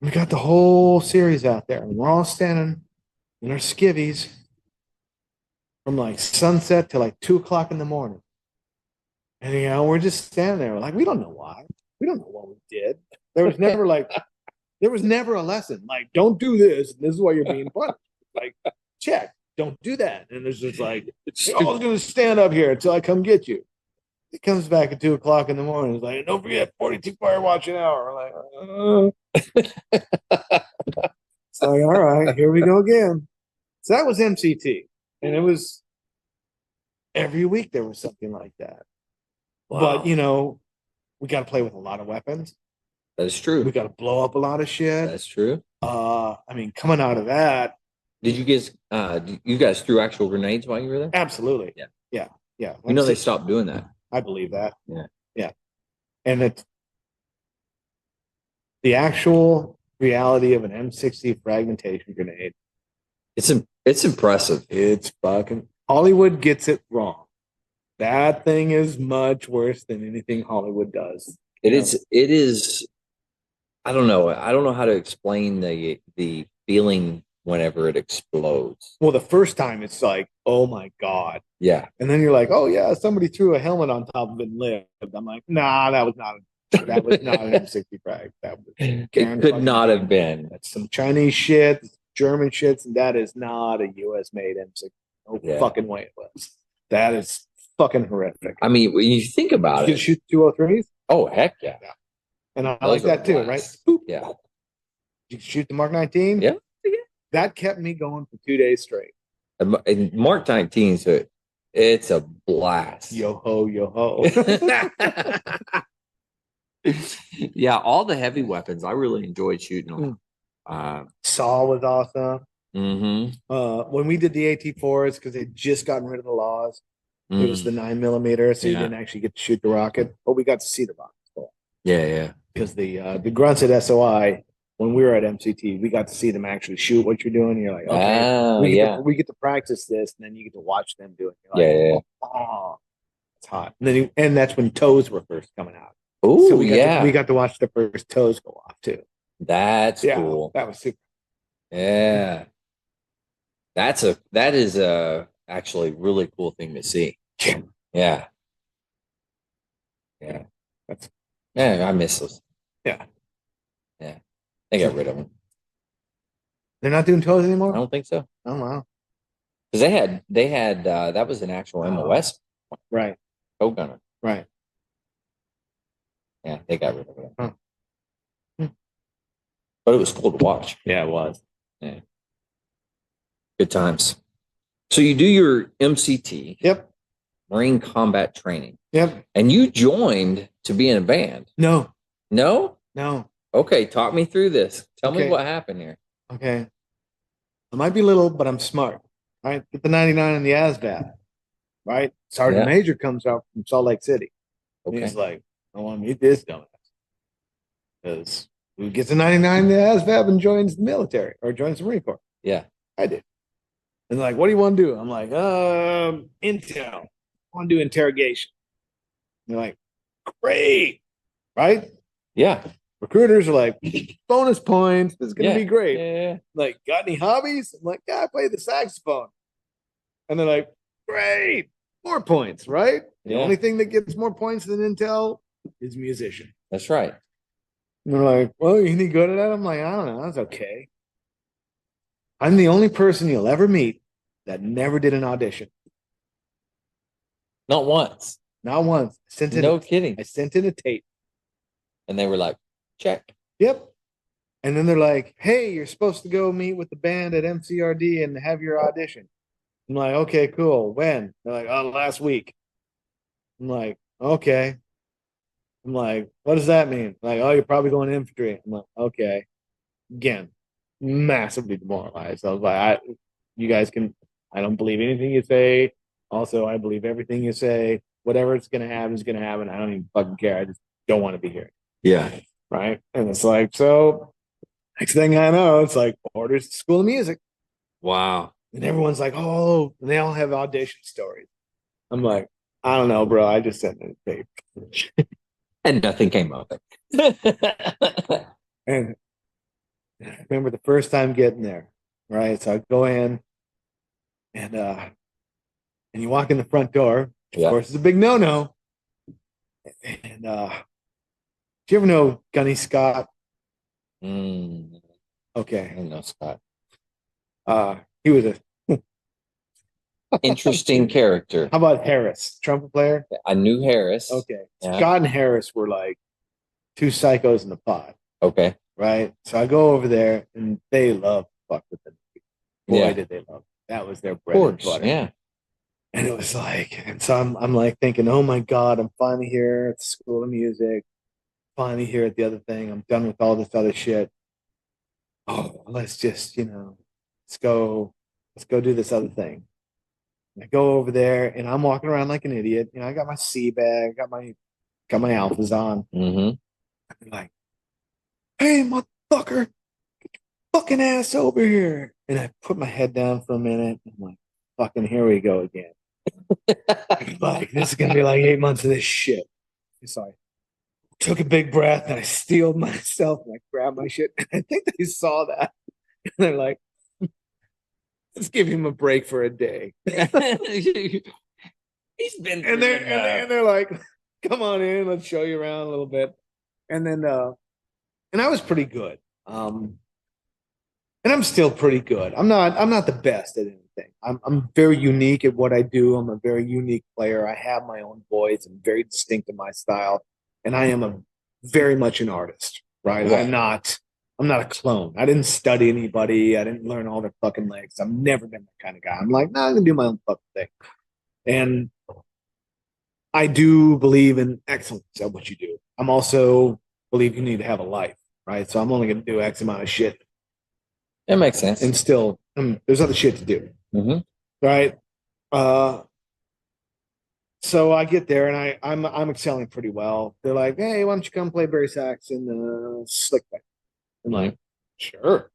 We got the whole series out there, and we're all standing in our skivvies from like sunset to like 2:00 in the morning. And we're just standing there. We're like, we don't know why. We don't know what we did. There was never a lesson. Like, don't do this. And this is why you're being punished. Like, check. Don't do that. And it's just like, we're all going to stand up here until I come get you. He comes back at 2:00 in the morning. He's like, don't forget 42 fire watch an hour. I'm like, it's like, all right, here we go again. So that was MCT. And it was every week there was something like that. Wow. But, you know, we got to play with a lot of weapons. That's true. We got to blow up a lot of shit. That's true. I mean, coming out of that. Did you guys threw actual grenades while you were there? Absolutely. Yeah. Yeah. Yeah. You know, they stopped doing that. I believe that. Yeah. Yeah. And it's the actual reality of an M60 fragmentation grenade. It's impressive. It's fucking Hollywood gets it wrong. That thing is much worse than anything Hollywood does. It is. I don't know. I don't know how to explain the feeling whenever it explodes. Well, the first time it's like, oh my God. Yeah. And then you're like, oh yeah, somebody threw a helmet on top of it and lived. I'm like, nah, that was not an M60 frag. That was It could not have been. That's some Chinese shit, German shits, and that is not a US made M60. No fucking way it was. That is fucking horrific. I mean, when you think about you it, shoot 203s? Oh heck yeah. And I like that too, right? Boop. Yeah. You shoot the Mark 19? Yeah. That kept me going for 2 days straight. And Mark 19, so it's a blast. Yo ho, yo ho. Yeah, all the heavy weapons, I really enjoyed shooting them. Saw was awesome. Mm-hmm. When we did the AT4s, because they'd just gotten rid of the laws, it was the 9mm, so you didn't actually get to shoot the rocket, but we got to see the rocket. Yeah. Because the grunts at SOI, when we were at MCT, we got to see them actually shoot what you're doing. You're like, okay, we get to practice this, and then you get to watch them do it. You're like, oh, it's hot. And that's when toes were first coming out. Oh, so we got to watch the first toes go off too. That's cool. That was super. Yeah, that is a actually really cool thing to see. Yeah. I miss those. Yeah. They got rid of them. They're not doing toes anymore? I don't think so. Oh wow. Because they had that was an actual MOS. Right. Toe gunner. Right. Yeah, they got rid of it. Huh. But it was cool to watch. Yeah, it was. Yeah. Good times. So you do your MCT. Yep. Marine Combat Training. Yep. And you joined to be in a band. No. No? No. Okay, talk me through this. Tell me what happened here. Okay. I might be little, but I'm smart. All right. Get the 99 in the ASVAB. Right? Sergeant Major comes out from Salt Lake City. Okay. He's like, I want to meet this dumbass. Because who gets a 99 in the ASVAB and joins the military or joins the Marine Corps? Yeah. I did. And like, what do you want to do? I'm like, intel. I want to do interrogation. And they're like, great. Right? Yeah. Recruiters are like, bonus points. This is going to be great. Yeah. Like, got any hobbies? I'm like, I play the saxophone. And they're like, great. More points, right? The only thing that gets more points than intel is musician. That's right. And they're like, well, you any good at that? I'm like, I don't know. That's okay. I'm the only person you'll ever meet that never did an audition. Not once. Not once. No kidding. I sent in a tape. And they were like, check. Yep. And then they're like, hey, you're supposed to go meet with the band at MCRD and have your audition. I'm like, okay, cool. When? They're like, oh, last week. I'm like, okay. I'm like, what does that mean? Like, oh, you're probably going infantry. I'm like, okay. Again, massively demoralized. I was like, you guys can, I don't believe anything you say. Also, I believe everything you say. Whatever it's going to happen is going to happen. I don't even fucking care. I just don't want to be here. Yeah. Right. And it's like, so next thing I know, it's like orders to School of Music. Wow. And everyone's like, oh, and they all have audition stories. I'm like, I don't know, bro. I just sent in a tape. And nothing came of it. And I remember the first time getting there, right? So I go in and you walk in the front door. Of course, it's a big no-no. And do you ever know Gunny Scott? Okay. I know Scott. He was interesting character. How about Harris, trumpet player? I knew Harris. Okay. Yeah. Scott and Harris were like two psychos in the pod, Okay. right? So I go over there and they love fuck with them. Boy, Yeah. did they love it. That was their Of bread and course. butter. Yeah. And it was like, and so I'm like thinking, oh my God, I'm finally here at the School of Music, finally here at the other thing. I'm done with all this other shit. Oh, let's just, let's go do this other thing. And I go over there and I'm walking around like an idiot. I got my sea bag, got my alphas on. Mm-hmm. I'm like, hey, motherfucker, get your fucking ass over here. And I put my head down for a minute. And I'm like, fucking here we go again. Like, this is gonna be like 8 months of this shit. So I took a big breath and I steeled myself and I grabbed my shit. And I think they saw that. And they're like, let's give him a break for a day. He's been And they're like, come on in, let's show you around a little bit. And then and I was pretty good. And I'm still pretty good. I'm not the best at anything. I'm very unique at what I do. I'm a very unique player. I have my own voice. I'm very distinct in my style. And I am very much an artist, right? Yeah. I'm not a clone. I didn't study anybody. I didn't learn all their fucking legs. I've never been that kind of guy. I'm like, no, I'm gonna do my own fucking thing. And I do believe in excellence at what you do. I'm also believe you need to have a life, right? So I'm only gonna do X amount of shit. That makes sense. And still, there's other shit to do, right? So I get there and I'm excelling pretty well. They're like, hey, why don't you come play Barry sax in the slick back? I'm like, sure.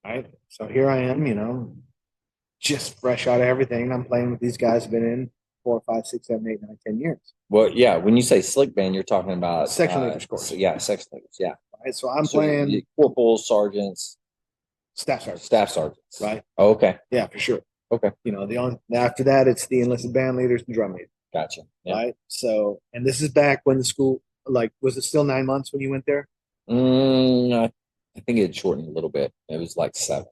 Right. So here I am, just fresh out of everything. I'm playing with these guys who've been in 4, 5, 6, 7, 8, 9, 10 years. Well, yeah. When you say slick band, you're talking about section leaders course. Yeah, section leaders. Yeah. Right. So I'm playing corporals, sergeants, staff sergeants. Right. Oh, okay. Yeah, for sure. Okay. After that, it's the enlisted band leaders and drum leaders. Gotcha. Yeah. Right. So, and this is back when the school, was it still 9 months when you went there? I think it had shortened a little bit. It was like 7.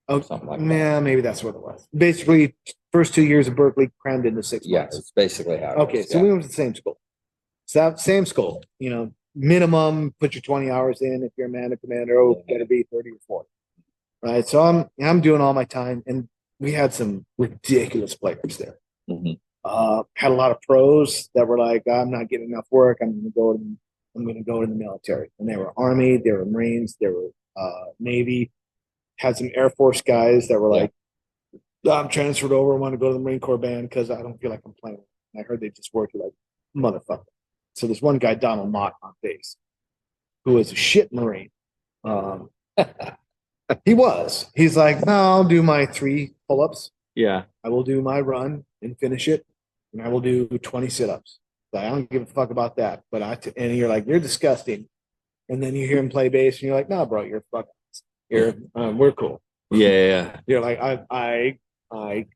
Oh, something like that. Yeah, maybe that's what it was. Basically, first 2 years of Berkeley crammed into 6 months. Yeah, it's basically how it Okay, was, so we went to the same school. So same school, minimum, put your 20 hours in. If you're a man or commander, gotta be 30 or 40. Right. So I'm doing all my time, and we had some ridiculous players there. Had a lot of pros that were like, I'm not getting enough work. I'm gonna go to the military. And they were Army, they were Marines, they were Navy. Had some Air Force guys that were like, I'm transferred over. I want to go to the Marine Corps band because I don't feel like I'm playing. And I heard they just worked like motherfucker. So there's one guy, Donald Mott, on bass, who is a shit Marine. He's like, no, I'll do my 3 pull-ups. Yeah. I will do my run and finish it. And I will do 20 sit-ups. Like, I don't give a fuck about that. But and you're like, you're disgusting. And then you hear him play bass and you're like, no, bro, you're fucking, we're cool. Yeah. You're like, I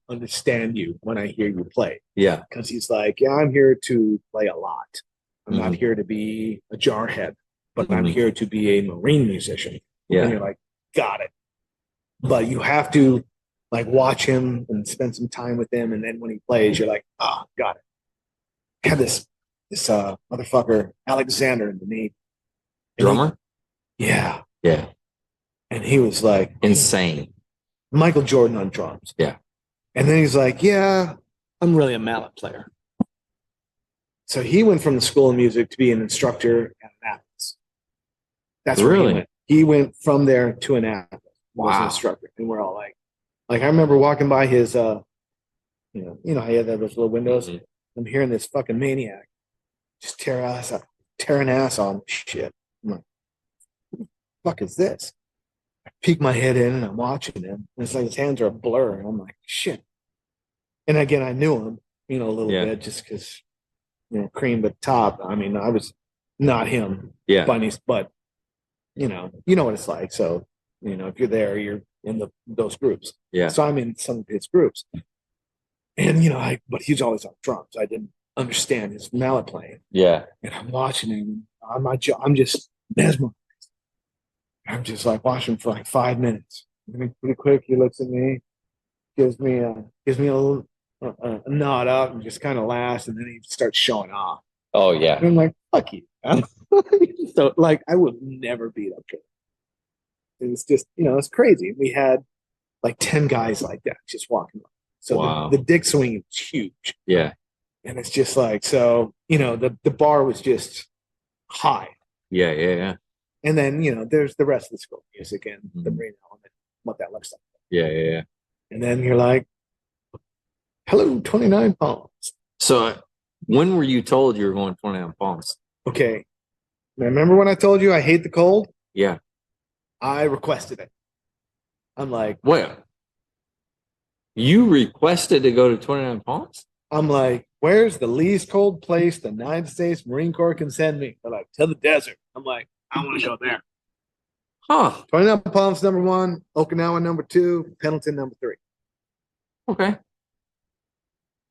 understand you when I hear you play. Yeah. Because he's like, yeah, I'm here to play a lot. I'm not here to be a jarhead, but I'm here to be a Marine musician. Yeah. And you're like, got it. But you have to watch him and spend some time with him. And then when he plays, you're like, got it. I had this motherfucker, Alexander, in the Navy. Drummer? Yeah. Yeah. And he was like insane. Michael Jordan on drums. Yeah. And then he's like, yeah, I'm really a mallet player. So he went from the School of Music to be an instructor at Annapolis. That's where really? He went from there to Annapolis. Was an instructor. And we're all like I remember walking by his how he had those little windows. I'm hearing this fucking maniac just tearing ass on shit. I'm like, what the fuck is this? I peek my head in and I'm watching him. And it's like his hands are a blur. And I'm like, shit. And again, I knew him, a little bit just because, cream but top. I mean, I was not him. Yeah. Bunnies, but you know what it's like. So, if you're there, you're in those groups. Yeah. So I'm in some of his groups. And, but he's always on drums. I didn't understand his mallet playing. Yeah. And I'm watching him. I'm just mesmerized. I'm just watching for 5 minutes. And then pretty quick, he looks at me, gives me a little nod up and just kind of laughs, and then he starts showing off. Oh yeah. And I'm like, fuck you. So like, I would never beat up Kurt. It was just, it's crazy. We had like 10 guys like that just walking around. So Wow. the dick swing was huge. Yeah. And it's just like, so, the bar was just high. Yeah. And then, there's the rest of the school music and the Marine element, what that looks like. Yeah. And then you're like, hello, 29 Palms. So when were you told you were going 29 Palms? Okay. Now, remember when I told you I hate the cold? Yeah. I requested it. I'm like, well, you requested to go to 29 Palms? I'm like, where's the least cold place the United States Marine Corps can send me? They're like, to the desert. I'm like, I want to go there. Huh. 29 Palms, number 1, Okinawa, number 2, Pendleton, number 3. Okay.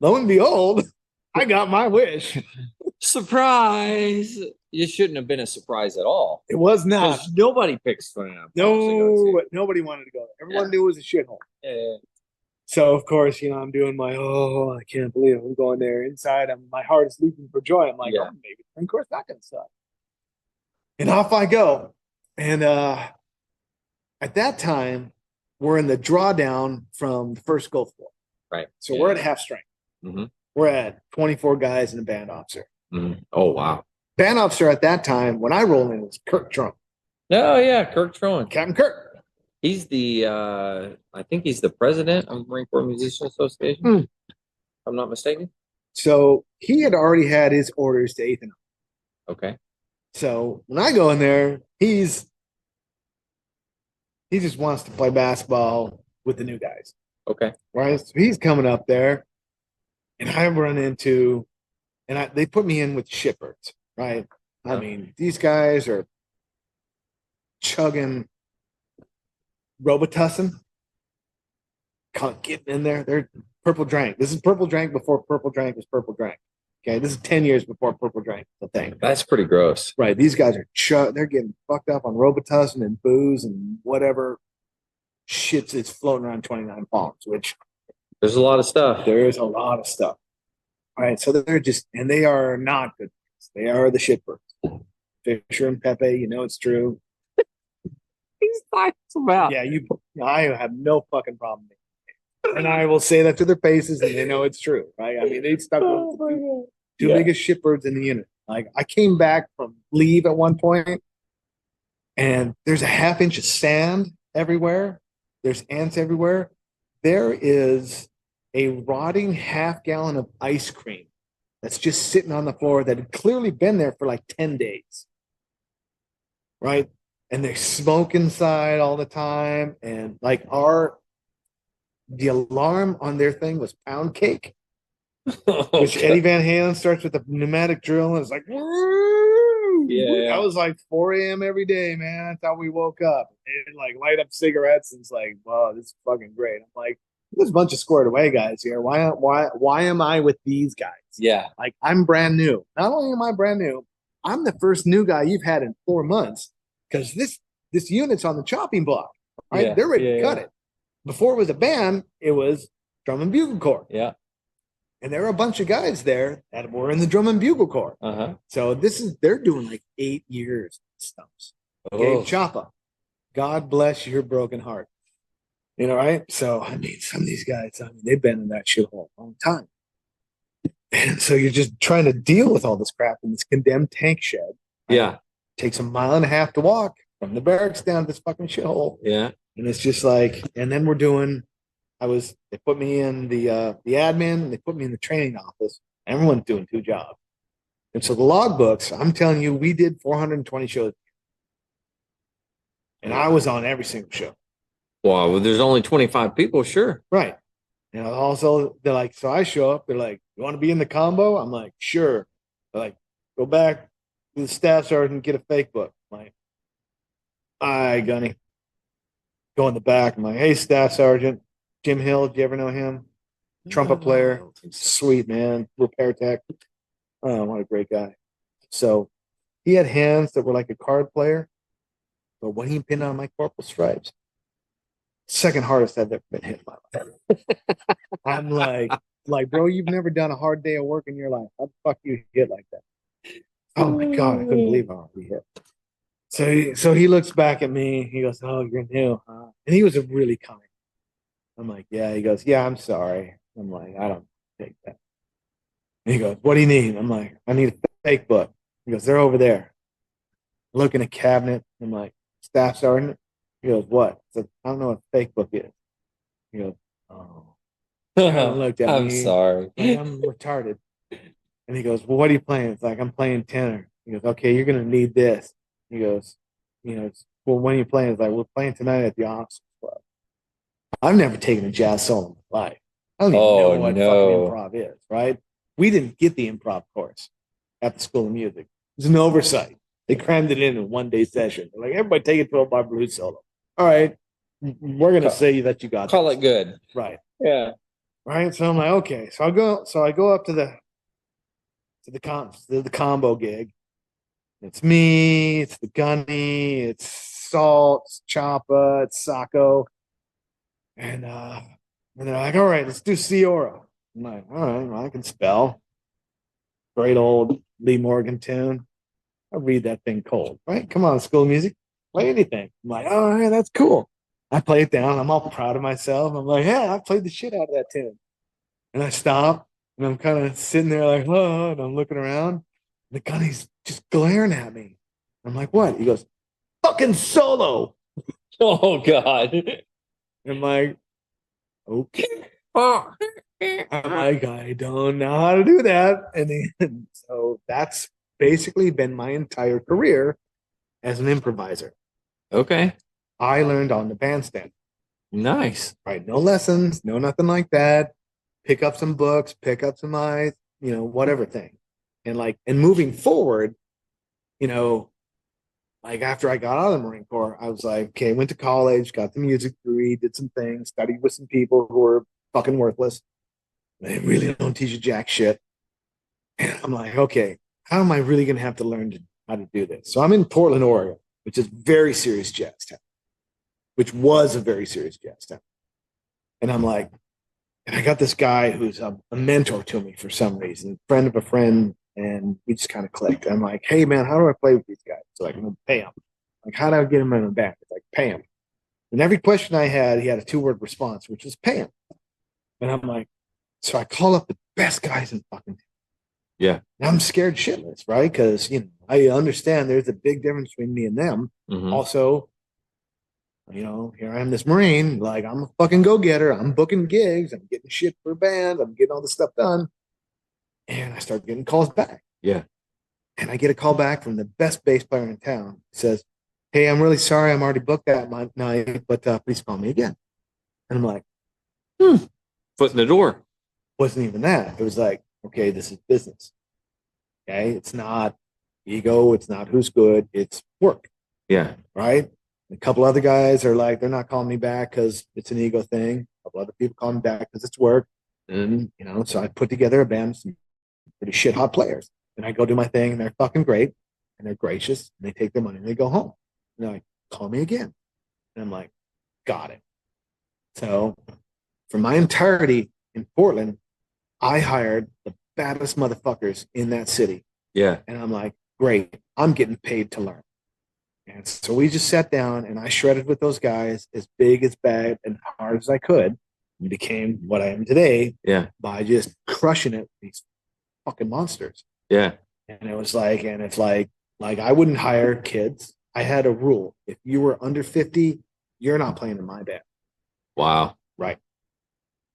Lo and behold, I got my wish. Surprise. It shouldn't have been a surprise at all. It was not. Because nobody picks 29 Palms. No, nobody wanted to go there. Everyone knew it was a shithole. Yeah. So, of course, I'm doing my, I can't believe I'm going there. Inside, my heart is leaping for joy. I'm like, oh, maybe the Marine Corps is not going to suck. And off I go. And at that time, we're in the drawdown from the first Gulf War. Right. So we're at half strength. Mm-hmm. We're at 24 guys and a band officer. Mm-hmm. Oh, wow. Band officer at that time, when I rolled in, was Kirk Trump. Oh, yeah, Kirk Trowan. Captain Kirk. He's the, I think he's the president of the Marine Corps Musicians Association, if I'm not mistaken. So he had already had his orders to 8th and up. Okay. So when I go in there, he just wants to play basketball with the new guys. Okay. Right. So he's coming up there, and I run into, and they put me in with shipbirds. Right. I mean, these guys are chugging Robitussin, getting in there. They're purple drank. This is purple drank before purple drank was purple drank. Okay, this is 10 years before purple drank was a thing. That's pretty gross. Right. These guys are they're getting fucked up on Robitussin and booze and whatever shits is floating around 29 Palms, which there's a lot of stuff. There is a lot of stuff. All right. So they're just, and they are not good. They are the shitbirds. Fisher and Pepe, it's true. He's talking about. Yeah, I have no fucking problem. And I will say that to their faces, and they know it's true, right? I mean, they stuck with the two biggest shipbirds in the unit. Like, I came back from leave at one point, and there's a half inch of sand everywhere. There's ants everywhere. There is a rotting half gallon of ice cream that's just sitting on the floor that had clearly been there for like 10 days, right? And they smoke inside all the time. And like the alarm on their thing was pound cake, which Eddie Van Halen starts with a pneumatic drill. And it's like, woo! Yeah. That was like 4 a.m. every day, man. That's how we woke up. And like light up cigarettes. And it's like, wow, this is fucking great. I'm like, there's a bunch of squared away guys here. Why am I with these guys? Yeah. Like, I'm brand new. Not only am I brand new, I'm the first new guy you've had in 4 months. Because this unit's on the chopping block, right? Yeah, they're ready to cut it. Before it was a band, it was drum and bugle corps. Yeah. And there were a bunch of guys there that were in the drum and bugle corps. Uh-huh. So they're doing like 8 years stumps. Okay, Choppa, God bless your broken heart. Right? So, I mean, some of these guys, they've been in that shithole a long time. And so you're just trying to deal with all this crap in this condemned tank shed. Yeah. Takes a mile and a half to walk from the barracks down to this fucking shithole. Yeah. And it's just like, and then they put me in the admin, and they put me in the training office. Everyone's doing 2 jobs. And so the logbooks, I'm telling you, we did 420 shows. And I was on every single show. Wow, well, there's only 25 people, sure. Right. And also, they're like, so I show up, they're like, you want to be in the combo? I'm like, sure. They're like, go back to the staff sergeant, get a fake book. I'm like, all right, Gunny. Go in the back. I'm like, hey, staff sergeant. Jim Hill, do you ever know him? Trumpet player. Sweet, man. Repair tech. Oh, what a great guy. So he had hands that were like a card player. But when he pinned on my corporal stripes, second hardest I've ever been hit by. I'm like, Like, bro, you've never done a hard day of work in your life. How the fuck you hit like that? Oh my God, I couldn't believe how he hit. So he looks back at me. He goes, "Oh, you're new, huh?" And he was a really kind. I'm like, "Yeah." He goes, "Yeah, I'm sorry." I'm like, "I don't take that." And he goes, "What do you need?" I'm like, "I need a fake book." He goes, "They're over there." I look in a cabinet. I'm like, "Staff sergeant." He goes, "What?" I said, "I don't know what a fake book is." He goes, "Oh." Kind of looked at I'm me sorry. like I'm retarded. And he goes, "Well, what are you playing?" It's like, "I'm playing tenor." He goes, "Okay, you're gonna need this." He goes, "Well, when are you playing?" It's like, "We're playing tonight at the Officers Club." I've never taken a jazz solo in my life. I don't even know Oh what fucking no. improv is, right? We didn't get the improv course at the School of Music. It was an oversight. They crammed it in a 1 day session. They're like, "Everybody take a 12-bar blues solo." All right, we're gonna say that you got Call this. it good. Right. Yeah. Right. So I'm like, okay. So I go up to the combo gig. It's me, it's the Gunny, it's Salt, it's Champa, it's Sacco. And they're like, "All right, let's do Ciora." I'm like, "All right, well, I can spell." Great old Lee Morgan tune. I read that thing cold, right? Come on, School of Music, play anything. I'm like, "All right, that's cool." I play it down. I'm all proud of myself. I'm like, "Yeah, I played the shit out of that tune." And I stop and I'm kind of sitting there like, "Oh," and I'm looking around. The Gunny's just glaring at me. I'm like, "What?" He goes, "Fucking solo." Oh God. I'm like, "Okay." I'm like, "I don't know how to do that." And then, so that's basically been my entire career as an improviser. Okay. I learned on the bandstand, Nice. right? No lessons, no nothing like that. Pick up some books, pick up some eyes, whatever thing. And moving forward, you know, like after I got out of the Marine Corps, I was like, okay, went to college, got the music degree, did some things, studied with some people who were fucking worthless. They really don't teach you jack shit. And I'm like, okay, how am I really going to have to learn how to do this? So I'm in Portland, Oregon, which is very serious jazz town, which was a very serious jazz town. And I'm like, and I got this guy who's a mentor to me for some reason, friend of a friend, and we just kind of clicked. I'm like, "Hey man, how do I play with these guys?" So like, I'm gonna pay them. Like, how do I get them in the back? It's like, pay them. And every question I had, he had a 2-word response, which was pay him. And I'm like, so I call up the best guys in fucking town. Yeah. And I'm scared shitless, right? Because I understand there's a big difference between me and them. Mhm. Also, here I am, this Marine, like I'm a fucking go-getter. I'm booking gigs. I'm getting shit for bands. I'm getting all this stuff done. And I start getting calls back. Yeah. And I get a call back from the best bass player in town. He says, "Hey, I'm really sorry. I'm already booked that night, but please call me again." And I'm like, Foot in the door. wasn't even that. It was like, okay, this is business. Okay. It's not ego. It's not who's good. It's work. Yeah. Right. A couple other guys are like, they're not calling me back because it's an ego thing. A couple other people call me back because it's work. And, so I put together a band, some pretty shit hot players. And I go do my thing and they're fucking great and they're gracious and they take their money and they go home. And they're like, "Call me again." And I'm like, got it. So for my entirety in Portland, I hired the baddest motherfuckers in that city. Yeah. And I'm like, great, I'm getting paid to learn. And so we just sat down and I shredded with those guys as big, as bad, and hard as I could and became what I am today. Yeah. By just crushing it with these fucking monsters. Yeah. And it's like I wouldn't hire kids. I had a rule. If you were under 50, you're not playing in my band. Wow. Right.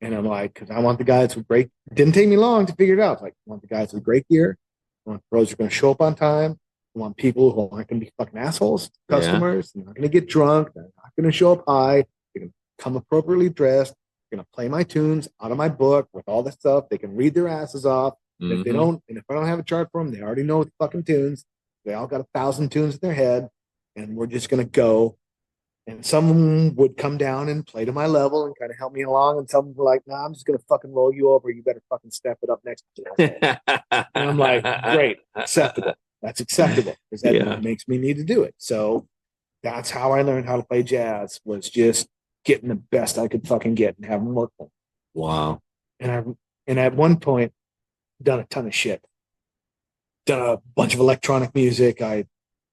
And I'm like, because I want the guys with great, didn't take me long to figure it out. Like, I want the guys with great gear. I want the pros who are going to show up on time. I want people who aren't going to be fucking assholes, customers. They're not going to get drunk. They're not going to show up high. They're going to come appropriately dressed. They're going to play my tunes out of my book with all this stuff. They can read their asses off. Mm-hmm. If they don't, and if I don't have a chart for them, they already know the fucking tunes. They all got 1,000 tunes in their head, and we're just going to go. And some would come down and play to my level and kind of help me along. And some were like, "Nah, I'm just going to fucking roll you over. You better fucking step it up next to me." And I'm like, great, acceptable. That's acceptable because that makes me need to do it. So that's how I learned how to play jazz, was just getting the best I could fucking get and have them work for me. Wow. And And at one point, done a ton of shit. Done a bunch of electronic music. I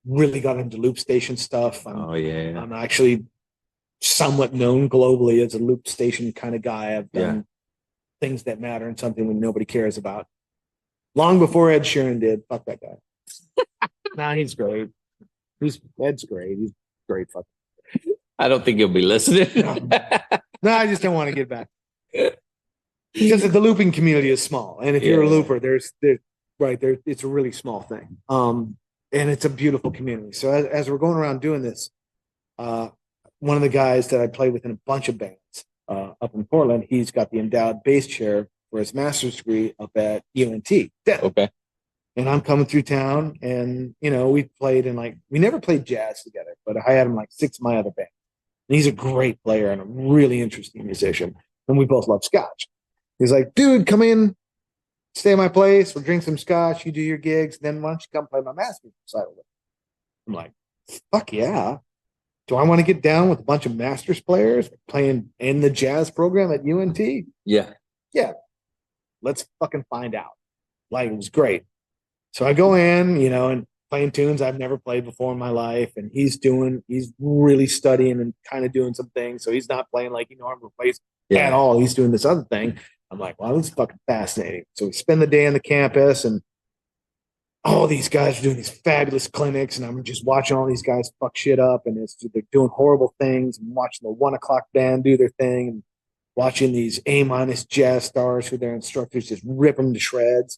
really got into loop station stuff. I'm actually somewhat known globally as a loop station kind of guy. I've done things that matter and something that nobody cares about. Long before Ed Sheeran did. Fuck that guy. Nah, he's great. Ed's great. He's great. Fuck. I don't think he'll be listening. No, I just don't want to get back. Because the looping community is small. And if you're a looper, there's right there, it's a really small thing. And it's a beautiful community. So as we're going around doing this, one of the guys that I play with in a bunch of bands up in Portland, he's got the endowed bass chair for his master's degree up at UNT. Okay. And I'm coming through town, and we played in we never played jazz together, but I had him 6 of my other bands. And he's a great player and a really interesting musician. And we both love scotch. He's like, dude, come in, stay at my place, we'll drink some scotch, you do your gigs, then why don't you come play my master's recital with me? I'm like, fuck yeah. Do I want to get down with a bunch of masters players playing in the jazz program at UNT? Yeah. Yeah. Let's fucking find out. It was great. So I go in, and playing tunes I've never played before in my life. And he's really studying and kind of doing some things. So he's not playing like he normally plays at all. He's doing this other thing. I'm like, wow, this is fucking fascinating. So we spend the day on the campus, and all these guys are doing these fabulous clinics, and I'm just watching all these guys fuck shit up, and they're doing horrible things. I'm watching the 1 o'clock band do their thing, and watching these A- jazz stars who their instructors just rip them to shreds.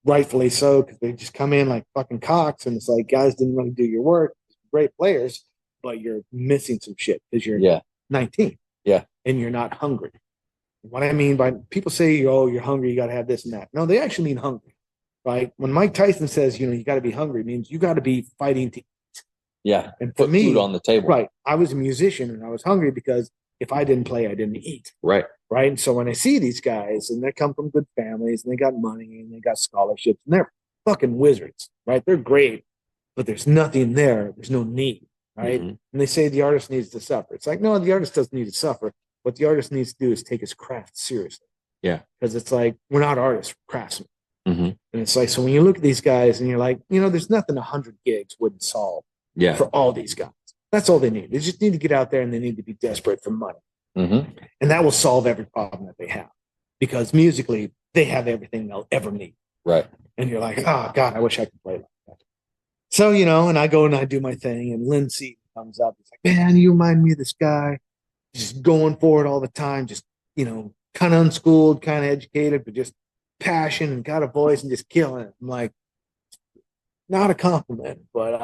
Rightfully so, because they just come in like fucking cocks, and it's like, guys didn't really do your work. Great players, but you're missing some shit because you're 19. Yeah. And you're not hungry. What I mean by people say, oh, you're hungry, you got to have this and that. No, they actually mean hungry, right? When Mike Tyson says, you got to be hungry, it means you got to be fighting to eat. Yeah. And for put me, food on the table. Right. I was a musician and I was hungry because if I didn't play, I didn't eat. Right. Right. And so when I see these guys and they come from good families and they got money and they got scholarships and they're fucking wizards, right? They're great, but there's nothing there. There's no need. Right. Mm-hmm. And they say the artist needs to suffer. It's like, no, the artist doesn't need to suffer. What the artist needs to do is take his craft seriously. Yeah. Because it's like, we're not artists, we're craftsmen. Mm-hmm. And it's like, so when you look at these guys and you're like, there's nothing 100 gigs wouldn't solve for all these guys. That's all they need. They just need to get out there and they need to be desperate for money. Mm-hmm. And that will solve every problem that they have. Because musically, they have everything they'll ever need. Right. And you're like, oh, God, I wish I could play like that. So, and I go and I do my thing, and Lindsay comes up. It's like, man, you remind me of this guy. Just going for it all the time, just, kind of unschooled, kind of educated, but just passion and got a voice and just killing it. I'm like, not a compliment, but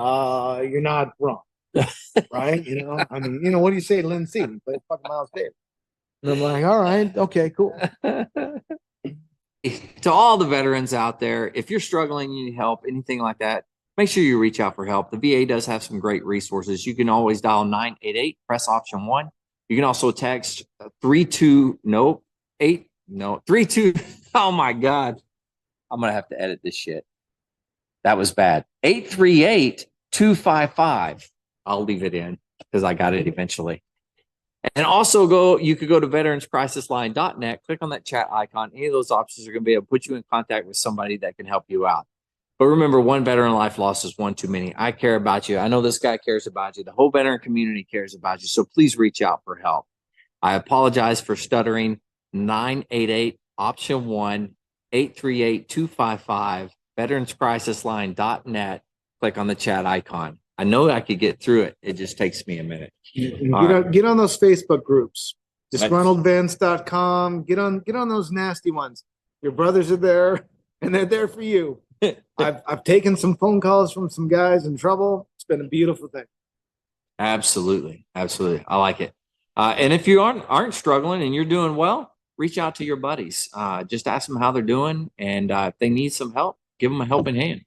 you're not wrong. Right? I mean, what do you say to Lindsay? You play fucking Miles Davis. And I'm like, all right, okay, cool. To all the veterans out there, if you're struggling, you need help, anything like that, make sure you reach out for help. The VA does have some great resources. You can always dial 988, press option 1. You can also text 32. Oh my God. I'm going to have to edit this shit. That was bad. 838-255. I'll leave it in because I got it eventually. And also you could go to veteranscrisisline.net, click on that chat icon. Any of those options are going to be able to put you in contact with somebody that can help you out. But remember, one veteran life loss is one too many. I care about you. I know this guy cares about you. The whole veteran community cares about you. So please reach out for help. I apologize for stuttering. 988 option 1 838-255 veteranscrisisline.net. Click on the chat icon. I know I could get through it. It just takes me a minute. Get on those Facebook groups. DisgruntledVents.com. Get on those nasty ones. Your brothers are there and they're there for you. I've taken some phone calls from some guys in trouble. It's been a beautiful thing. Absolutely. Absolutely. I like it. And if you aren't struggling and you're doing well, reach out to your buddies. Just ask them how they're doing. And if they need some help, give them a helping hand.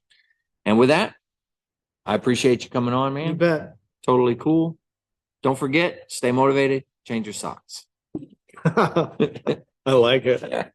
And with that, I appreciate you coming on, man. You bet. Totally cool. Don't forget, stay motivated, change your socks. I like it.